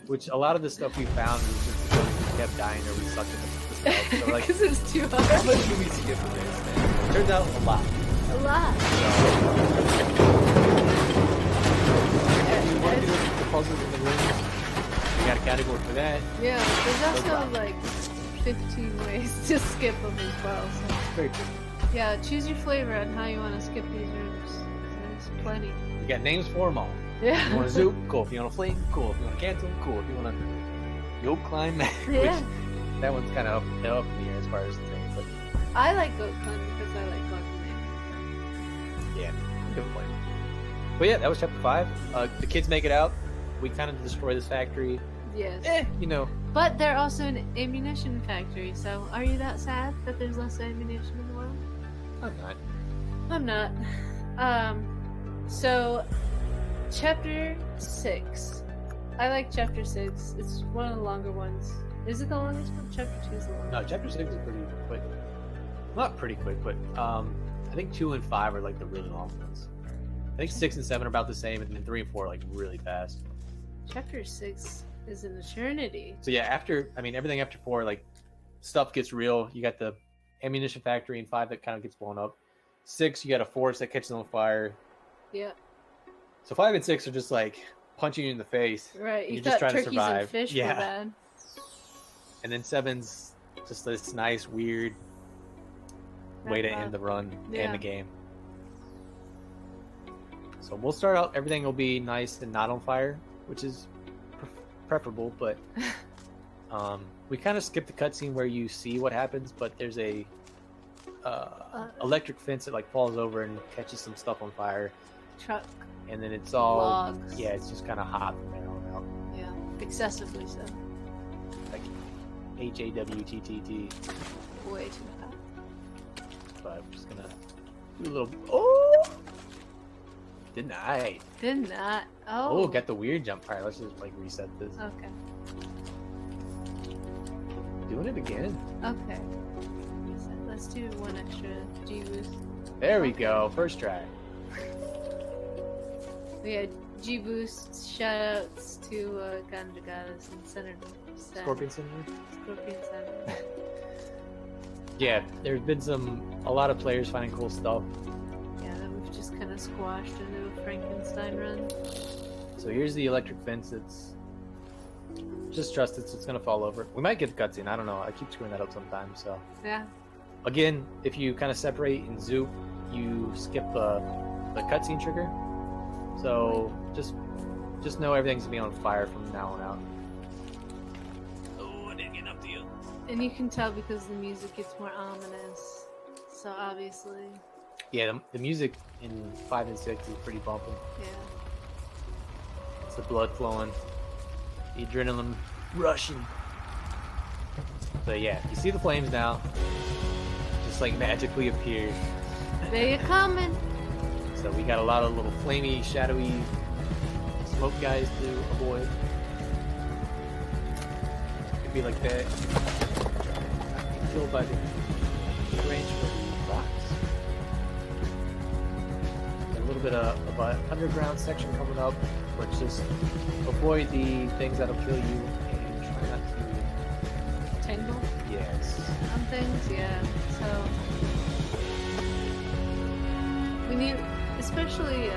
Which a lot of the stuff we found was just because we kept dying or we sucked at the stuff. So like, Because it's too how hard. much do we skip in this? And it turns out a lot. A lot. If you want to do the puzzles in the rooms, we got a category for that. Yeah, there's No also problem. like 15 ways to skip them as well. So Very cool. yeah, choose your flavor on how you want to skip these rooms. There's plenty. We got names for them all. If you Yeah. want to zoop, cool. If you want to flame, cool. If you want to cancel, cool. If you want to yoke climb, Yeah. which that one's kind of up in the air as far as the things. But I like goat climb because I like going yeah, good point. But yeah, that was chapter 5. The kids make it out. We kind of destroy this factory. Yes. You know. But they're also an ammunition factory, so are you that sad that there's less ammunition in the world? I'm not. I'm not. So chapter 6. I like chapter 6. It's one of the longer ones. Is it the longest one? Chapter 2 is the longest. No, chapter 6 is pretty quick. Not pretty quick, but I think 2 and 5 are like the really long ones. I think 6 and 7 are about the same, and then 3 and 4 are like really fast. Chapter 6 is an eternity. So yeah, everything after 4, like stuff gets real. You got the ammunition factory in 5 that kind of gets blown up. 6, you got a forest that catches on fire. Yeah, So 5 and 6 are just like punching you in the face. right. You You're just thought trying to turkeys and survive. fish Yeah. were bad. And then 7's just this nice, weird way to end the run Yeah. and the game. So we'll start out, everything will be nice and not on fire, which is preferable, but we kind of skip the cutscene where you see what happens, but there's a electric fence that like falls over and catches some stuff on fire, Truck and then it's all logs. yeah, it's just kind of hot from there on out. Yeah, excessively so. Like HAWTTT. Way too hot. But I'm just gonna do a little. Oh, denied. Did not. Oh, Oh. got the weird jump. All right, let's just like reset this. Okay. Doing it again. Okay. Reset. Let's do one extra G boost. There we go. First try. We had G boost shout outs to Ganja Goddess and Senator Scorpion Senator. Scorpion Senator. Yeah, there's been a lot of players finding cool stuff. Yeah, that we've just kind of squashed into a Frankenstein run. So here's the electric fence. It's just trust it's gonna fall over. We might get the cutscene. I don't know. I keep screwing that up sometimes. So Yeah. again, if you kind of separate and zoop, you skip the cutscene trigger. So just know everything's gonna be on fire from now on out. Oh, I didn't get up to you. And you can tell because the music gets more ominous. So obviously, Yeah, the music in 5 and 6 is pretty bumping. yeah. It's the blood flowing, the adrenaline rushing. But yeah, you see the flames now, just like magically appear. They coming. So we got a lot of little flamey, shadowy smoke guys to avoid. Could be like that. Not being killed by the range of rocks. Got a little bit of an underground section coming up, but just avoid the things that'll kill you and try not to. Tangle Yes. on things, yeah. So when you, especially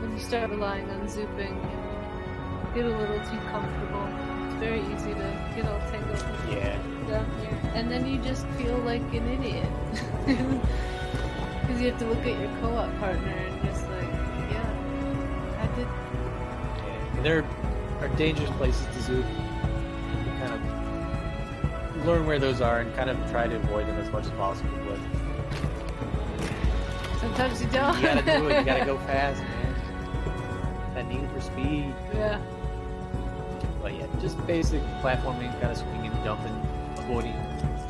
when you start relying on zooping and get a little too comfortable, it's very easy to get all tangled Yeah. down here, and then you just feel like an idiot because you have to look at your co-op partner and just like, yeah, I did. Yeah. And there are dangerous places to zoop. You kind of learn where those are and kind of try to avoid them as much as possible. But Sometimes you don't. you gotta do it. You gotta go fast, man. That need for speed. Yeah. But yeah, just basic platforming, kind of swinging, jumping, avoiding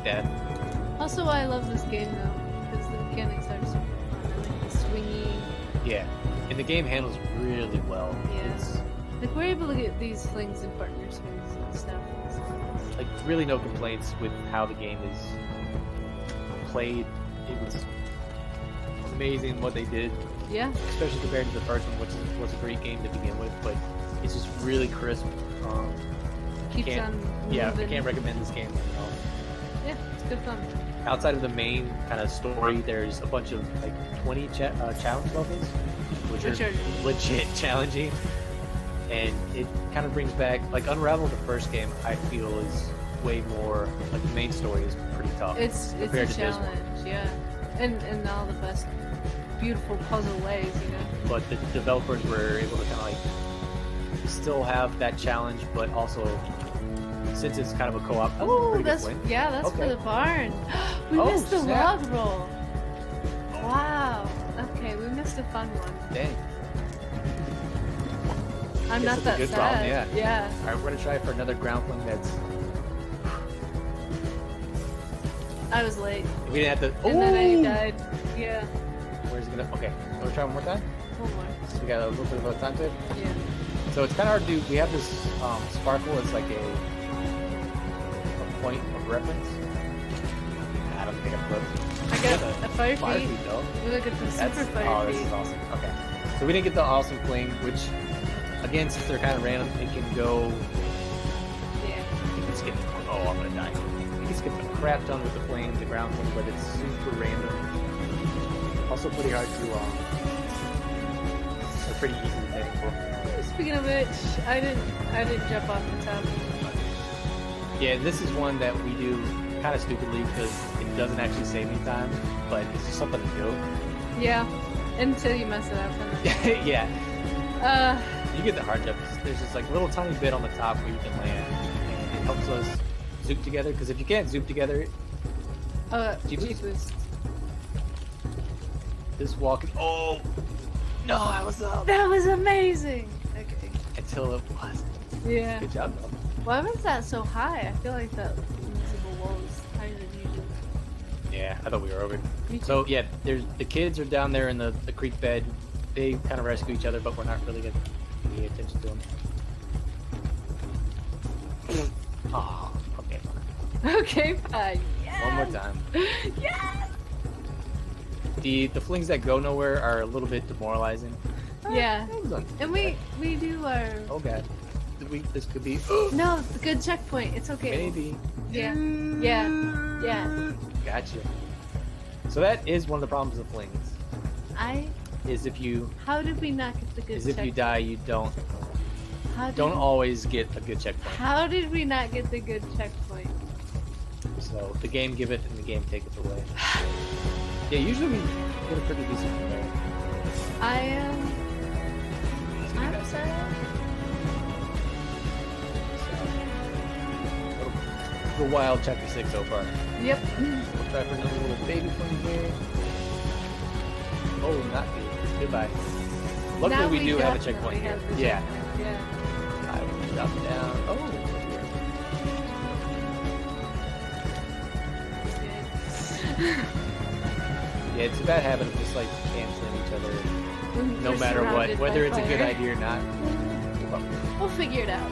death. Also, why I love this game though, because the mechanics are super fun. I like the swinging. Yeah, and the game handles really well. Yeah. It's Like we're able to get these things in partner swings and stuff. So, like really no complaints with how the game is played. It was amazing what they did. Yeah. especially compared to the first one, which was a great game to begin with, but it's just really crisp. Keeps can't- on Yeah, I moving. can't recommend this game enough. Yeah, it's good fun. Outside of the main kind of story, there's a bunch of like 20 challenge levels, which Which are are- legit challenging. And it kind of brings back, like Unravel, the first game, I feel is way more, like the main story is pretty tough. It's a compared to this one. challenge, yeah. And in all the best, beautiful puzzle ways, you know. But the developers were able to kind of like still have that challenge, but also since it's kind of a co-op, that's a Oh, pretty that's good win. yeah, that's Okay. for the barn. We Oh, missed the snap. log roll. Wow. Okay, we missed a fun one. Dang. I'm Guess not that's a that good sad. problem, yeah. Yeah. All right, we're gonna try for another ground fling that's. I was late, We didn't have to. and then I Ooh! died. Yeah. Where's it gonna? Okay, so we're trying one more time. One more. So we got a little bit of a time to it. Yeah. So it's kind of hard to do. We have this sparkle as like a point of reference. I don't think I'm close. I got a fire Fire feet. feet though. Look at the That's, super fire oh, this feet. is awesome. Okay. So we didn't get the awesome fling, which, again, since they're kind of random, it can go. Yeah. You can skip. Oh, I'm gonna die. You can skip the crap ton with the fling, the ground fling, but it's super random. Also pretty hard to. They're pretty easy to take. Speaking of which, I didn't jump off the top. Yeah, this is one that we do kind of stupidly because it doesn't actually save me time, but it's just something to do. Yeah. Until you mess it up. And Yeah. then, You get the hard jump. There's this like little tiny bit on the top where you can land, and it helps us zoop together. Because if you can't zoop together, Jeepers. Jeepers. this walk. Oh no, I was up That was amazing. Okay. until it wasn't. Yeah. Good job, though. Why was that so high? I feel like that invisible wall was higher than usual. Yeah, I thought we were over. Me too. So yeah, there's the kids are down there in the creek bed. They kind of rescue each other, but we're not really getting any attention to them. Oh, okay. Okay, fine. Yes! One more time. Yes! The flings that go nowhere are a little bit demoralizing. Yeah. That was on- And we do our Oh god. This could be. no, the good checkpoint. It's okay. Maybe. Yeah. Yeah. Yeah. Gotcha. So that is one of the problems of flings. Is if you How did we not get the good is if you checkpoint? die, you don't always get a good checkpoint. How did we not get the good checkpoint? So the game give it and the game take it away. Yeah, usually we get a pretty decent one there. I am. I'm sad. So, a wild chapter 6 so far. Yep. We'll try for another little baby fling here. Oh, not good. Goodbye. Luckily Now we do have a definitely checkpoint here. have the Yeah. checkpoint, Yeah. I will drop down. Oh, over here. Yeah, it's a bad habit of just like canceling each other no We're matter what, surrounded whether by it's a good fire. idea or not. We'll figure it out.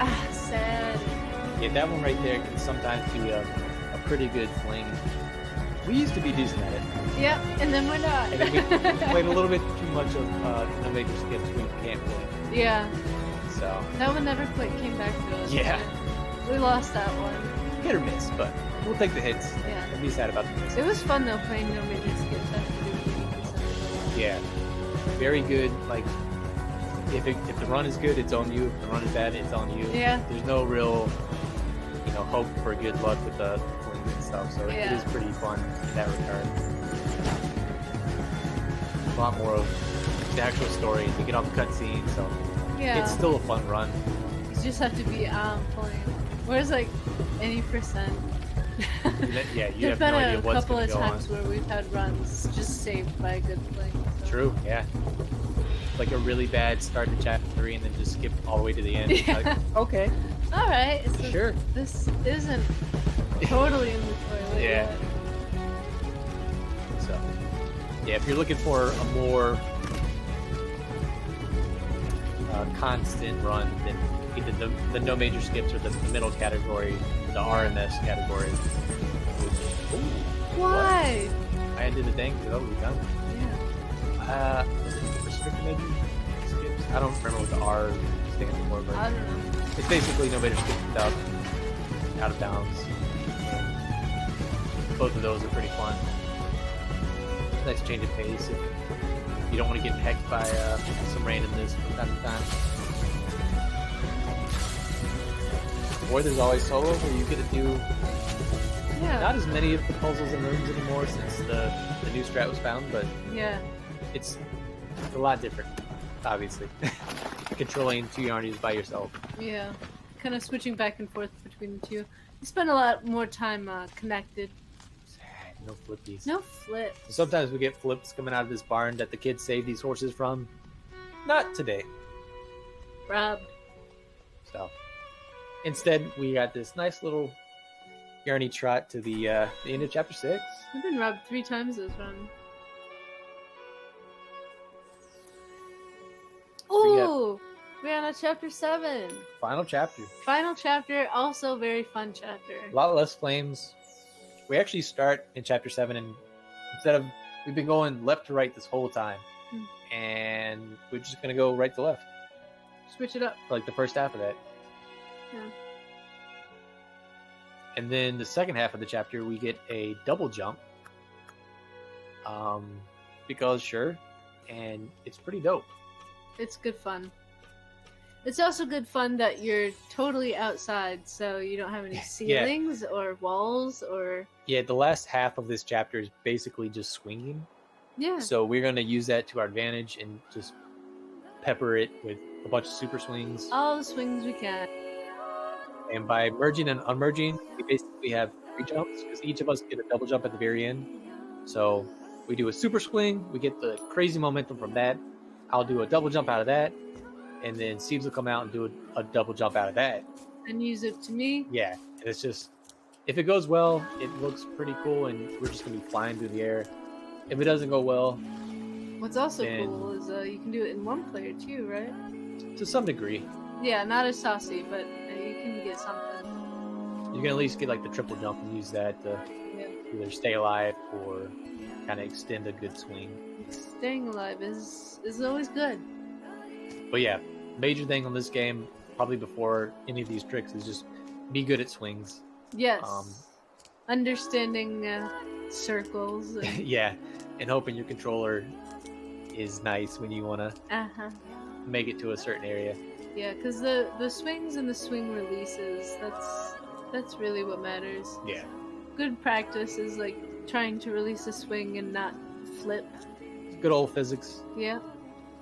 Ah, sad. Yeah, that one right there can sometimes be a pretty good fling. We used to be decent at it, Yep, and then we're not. and then we played a little bit too much of no major skips we can't play. Yeah, So that one never quite came back to us. Yeah. We lost that one. hit or miss, but we'll take the hits. Yeah. And be sad about the misses. It was fun though playing no major skips after doing 80%. Yeah, very good. Like if the run is good, it's on you. If the run is bad, it's on you. Yeah. There's no real hope for good luck with the flings and stuff. So it Yeah. is pretty fun in that regard. A lot more of the actual story. You get all the cutscenes, so Yeah. it's still a fun run. You just have to be on point. Whereas like any percent. Yeah, you There've have no been idea a what's couple going of to go on. times where we've had runs just saved by a good play. So. True, yeah. Like a really bad start to chapter 3 and then just skip all the way to the end. It's Yeah. like, okay, All right. So sure. This isn't totally in the toilet. Yeah. yet. So, yeah, if you're looking for a more constant run, then either the no major skips or the middle category, the RMS category. Ooh, Why? I did the thing because I was done. Was it restricted maybe? Skips? I don't remember what the R stands for, but I don't know. it's basically no better skips without out of bounds. And both of those are pretty fun. Nice change of pace if you don't want to get hecked by some randomness from time to time. Or there's always solo where you get to do Yeah. not as many of the puzzles and rooms anymore since the new strat was found, but Yeah. it's a lot different, obviously. Controlling 2 Yarnies by yourself. Yeah. Kind of switching back and forth between the two. You spend a lot more time connected. No flippies. No flip. Sometimes we get flips coming out of this barn that the kids save these horses from. Not today. Robbed. So instead, we got this nice little Yarny trot to the end of chapter 6. I've been robbed 3 times this run. Ooh! We're on a chapter 7. Final chapter. Final chapter, also very fun chapter. A lot less flames. We actually start in chapter 7, and instead of we've been going left to right this whole time, and we're just gonna go right to left Switch it up. for like the first half of that. Yeah. And then the second half of the chapter, we get a double jump. Because sure, and it's pretty dope. It's good fun. It's also good fun that you're totally outside, so you don't have any ceilings or walls or... Yeah, the last half of this chapter is basically just swinging. Yeah. So we're going to use that to our advantage and just pepper it with a bunch of super swings. All the swings we can. And by merging and unmerging, we basically have 3 jumps, because each of us get a double jump at the very end. So we do a super swing, we get the crazy momentum from that. I'll do a double jump out of that, and then Ceebs will come out and do a double jump out of that. And use it to me. Yeah, and it's just, if it goes well, it looks pretty cool, and we're just going to be flying through the air. If it doesn't go well, What's also And- cool is you can do it in 1 player too, right? to some degree, Yeah, not as saucy, but you can get something. you can at least get like the triple jump and use that to Yeah. either stay alive or kind of extend a good swing. Staying alive is always good. But yeah, major thing on this game, probably before any of these tricks, is just be good at swings. Yes. Um, Understanding circles. And, Yeah, and hoping your controller is nice when you want to uh-huh. make it to a certain area. Yeah, because the swings and the swing releases, that's really what matters. Yeah, Good practice is like trying to release a swing and not flip. good old physics. Yeah.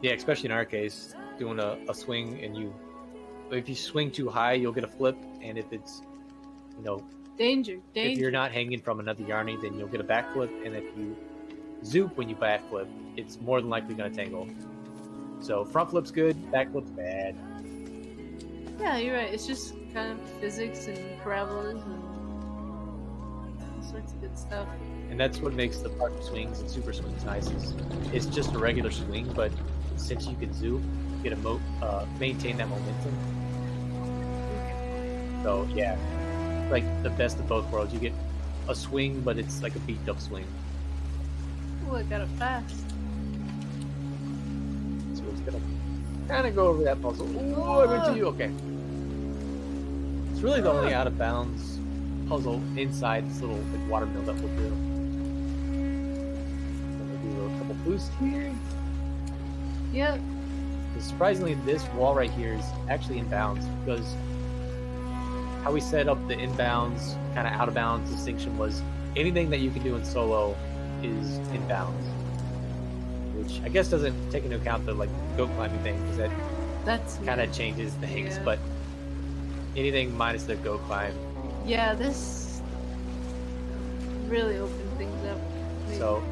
Yeah, especially in our case, doing a swing, and if you swing too high, you'll get a flip, and if it's, Danger. if you're not hanging from another Yarny, then you'll get a backflip, and if you zoop when you backflip, it's more than likely going to tangle. So front flip's good, back flip's bad. Yeah, you're right. It's just kind of physics and parabolas and all sorts of good stuff. And that's what makes the partial swings and super swings nice. It's just a regular swing, but since you can zoom, you get to maintain that momentum. So yeah, like the best of both worlds. You get a swing, but it's like a beat up swing. Oh, I got it fast. So it's gonna kind of go over that puzzle. Ooh, I went to you. Okay. It's really the only out of bounds puzzle inside this little watermill that we'll do. Do a couple boosts here. Yep. Surprisingly, this wall right here is actually in bounds, because how we set up the inbounds, kind of out of bounds distinction was anything that you can do in solo is in bounds, which I guess doesn't take into account the like goat climbing thing, because That's that kind of changes things. Yeah. But anything minus the goat climb. Yeah, this really opened things up. Wait, So,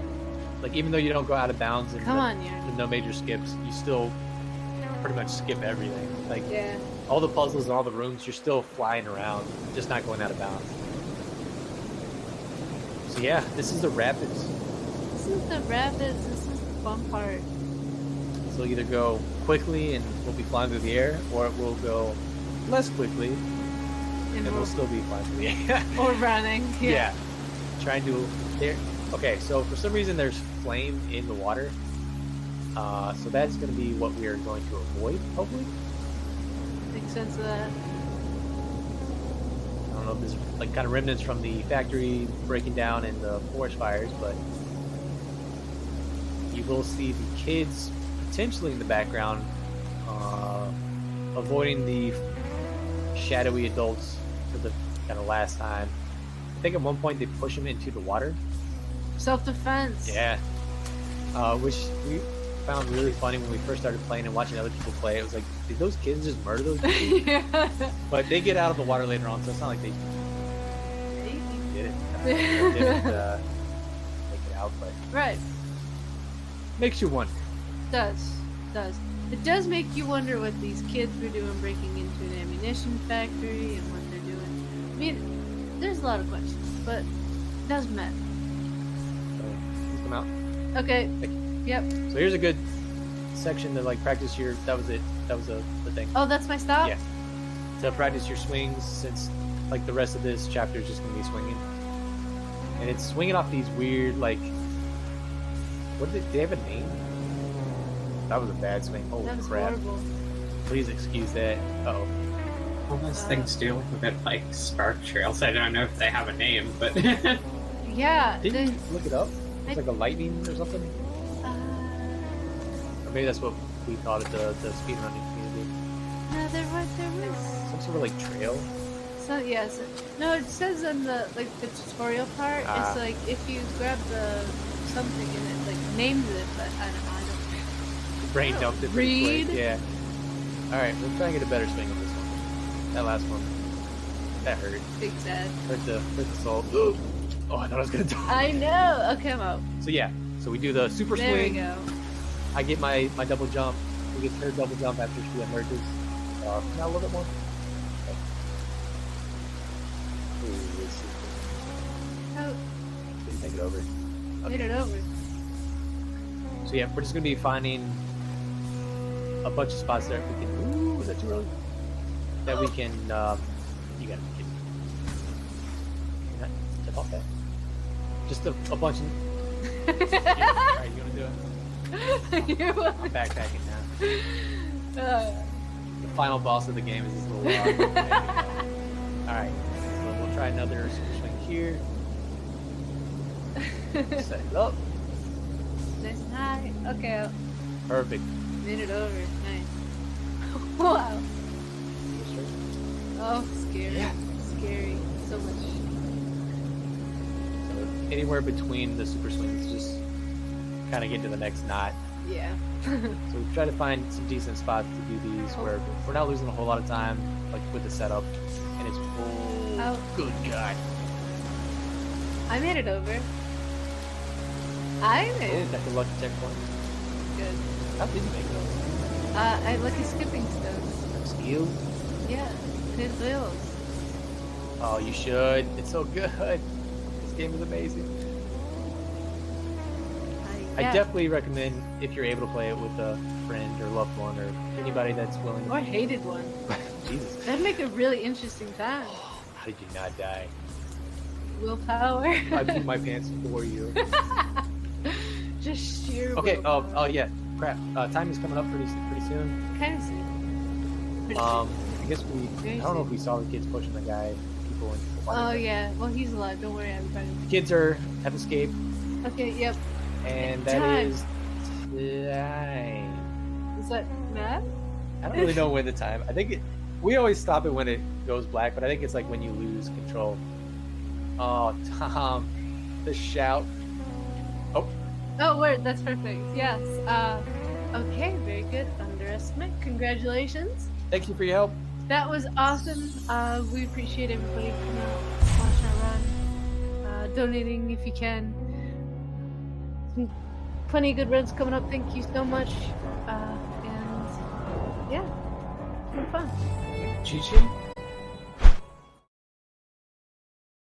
like, even though you don't go out of bounds and come on, yeah. no major skips, you still pretty much skip everything. Like, Yeah. all the puzzles and all the rooms, you're still flying around, just not going out of bounds. So yeah, this is the rapids. This is the rapids. This is the fun part. So it'll either go quickly and we'll be flying through the air, or it will go less quickly and we'll still be flying through the air. or running. Yeah. Trying to there. Okay, so for some reason there's flame in the water, So that's going to be what we are going to avoid, hopefully. Makes sense of that. I don't know if there's like kind of remnants from the factory breaking down and the forest fires, but you will see the kids potentially in the background avoiding the shadowy adults for the kind of last time. I think at one point they push them into the water. Self-defense. Yeah. Which we found really funny when we first started playing and watching other people play. It was like, did those kids just murder those people? Yeah. But they get out of the water later on, so it's not like they didn't make it out. But Right. makes you wonder. Does. It does make you wonder what these kids were doing breaking into an ammunition factory and what they're doing. I mean, there's a lot of questions, but it doesn't matter. So, please come out. Okay. Thank you. Yep. So here's a good section to like practice your. That was it. That was the thing. Oh, that's my stop? Yeah. To practice your swings, since like the rest of this chapter is just gonna be swinging, and it's swinging off these weird like. What did they have a name? That was a bad swing. Holy That was crap! horrible. Please excuse that. Uh-oh. All those things do look a bit like spark trails. I don't know if they have a name, but Yeah. Didn't you look it up? I- It's like a lightning or something. Or maybe that's what we thought at the speedrunning community. No, there was. Some sort of like trail. So yes, no. It says in the the tutorial part, it's like if you grab the something and it like names it, but I don't. Brain Oh, dumped it pretty read. quick. Yeah. All right, we'll try and get a better swing on this one. That last one, that hurt. Big sad. Hurt the soul. Oh, I thought I was gonna die. I know. Okay, I'm out. So yeah, so we do the super There swing. we go. I get my double jump. We get her double jump after she emerges. Now a little bit more. Okay. Ooh, let's see. Oh, Didn't take it over. made it over. So yeah, we're just gonna be finding a bunch of spots there. We can. Ooh, is that too early? That we can. You gotta be kidding. You're not step off that. Just a bunch of. Alright, you wanna do it? You I'm backpacking now. The final boss of the game is this little log. There we go. Alright, so we'll try another super swing here. Set it up. Nice and high. Okay, Perfect. made it over. Nice. Wow. Oh, scary. Yeah. Scary. So much. So anywhere between the super swings, just kind of get to the next knot. Yeah. So we try to find some decent spots to do these where we're not losing a whole lot of time, like with the setup. And it's Oh. good God. I made it over. I made Oh, it. that's a lucky checkpoint. Good. How did you make those? I lucky skipping stones. Skill? Yeah. Good wheels. Oh, you should. It's so good. This game is amazing. I Yeah. definitely recommend if you're able to play it with a friend or loved one or anybody that's willing Or to. hated one. Jesus. That'd make a really interesting time. How did you not die? Willpower. I peed my pants for you. Just sheer Okay. willpower. Oh yeah. Crap. Time is coming up pretty soon. Kind of see. Pretty I guess we. Very I don't know if soon. we saw the kids pushing the guy. People into the water. Oh yeah. Well, he's alive. Don't worry, everybody. The kids have escaped, Okay. Yep. and that Time. is time. Is that Matt? I don't really know when the time. I think we always stop it when it goes black, but I think it's like when you lose control. Oh, Tom, the shout. Oh, word. That's perfect. Yes. Okay. Very good. Underestimate. Congratulations. Thank you for your help. That was awesome. We appreciate everybody coming out, watching our run, donating if you can. Plenty of good runs coming up. Thank you so much. And yeah, it's been fun. GG.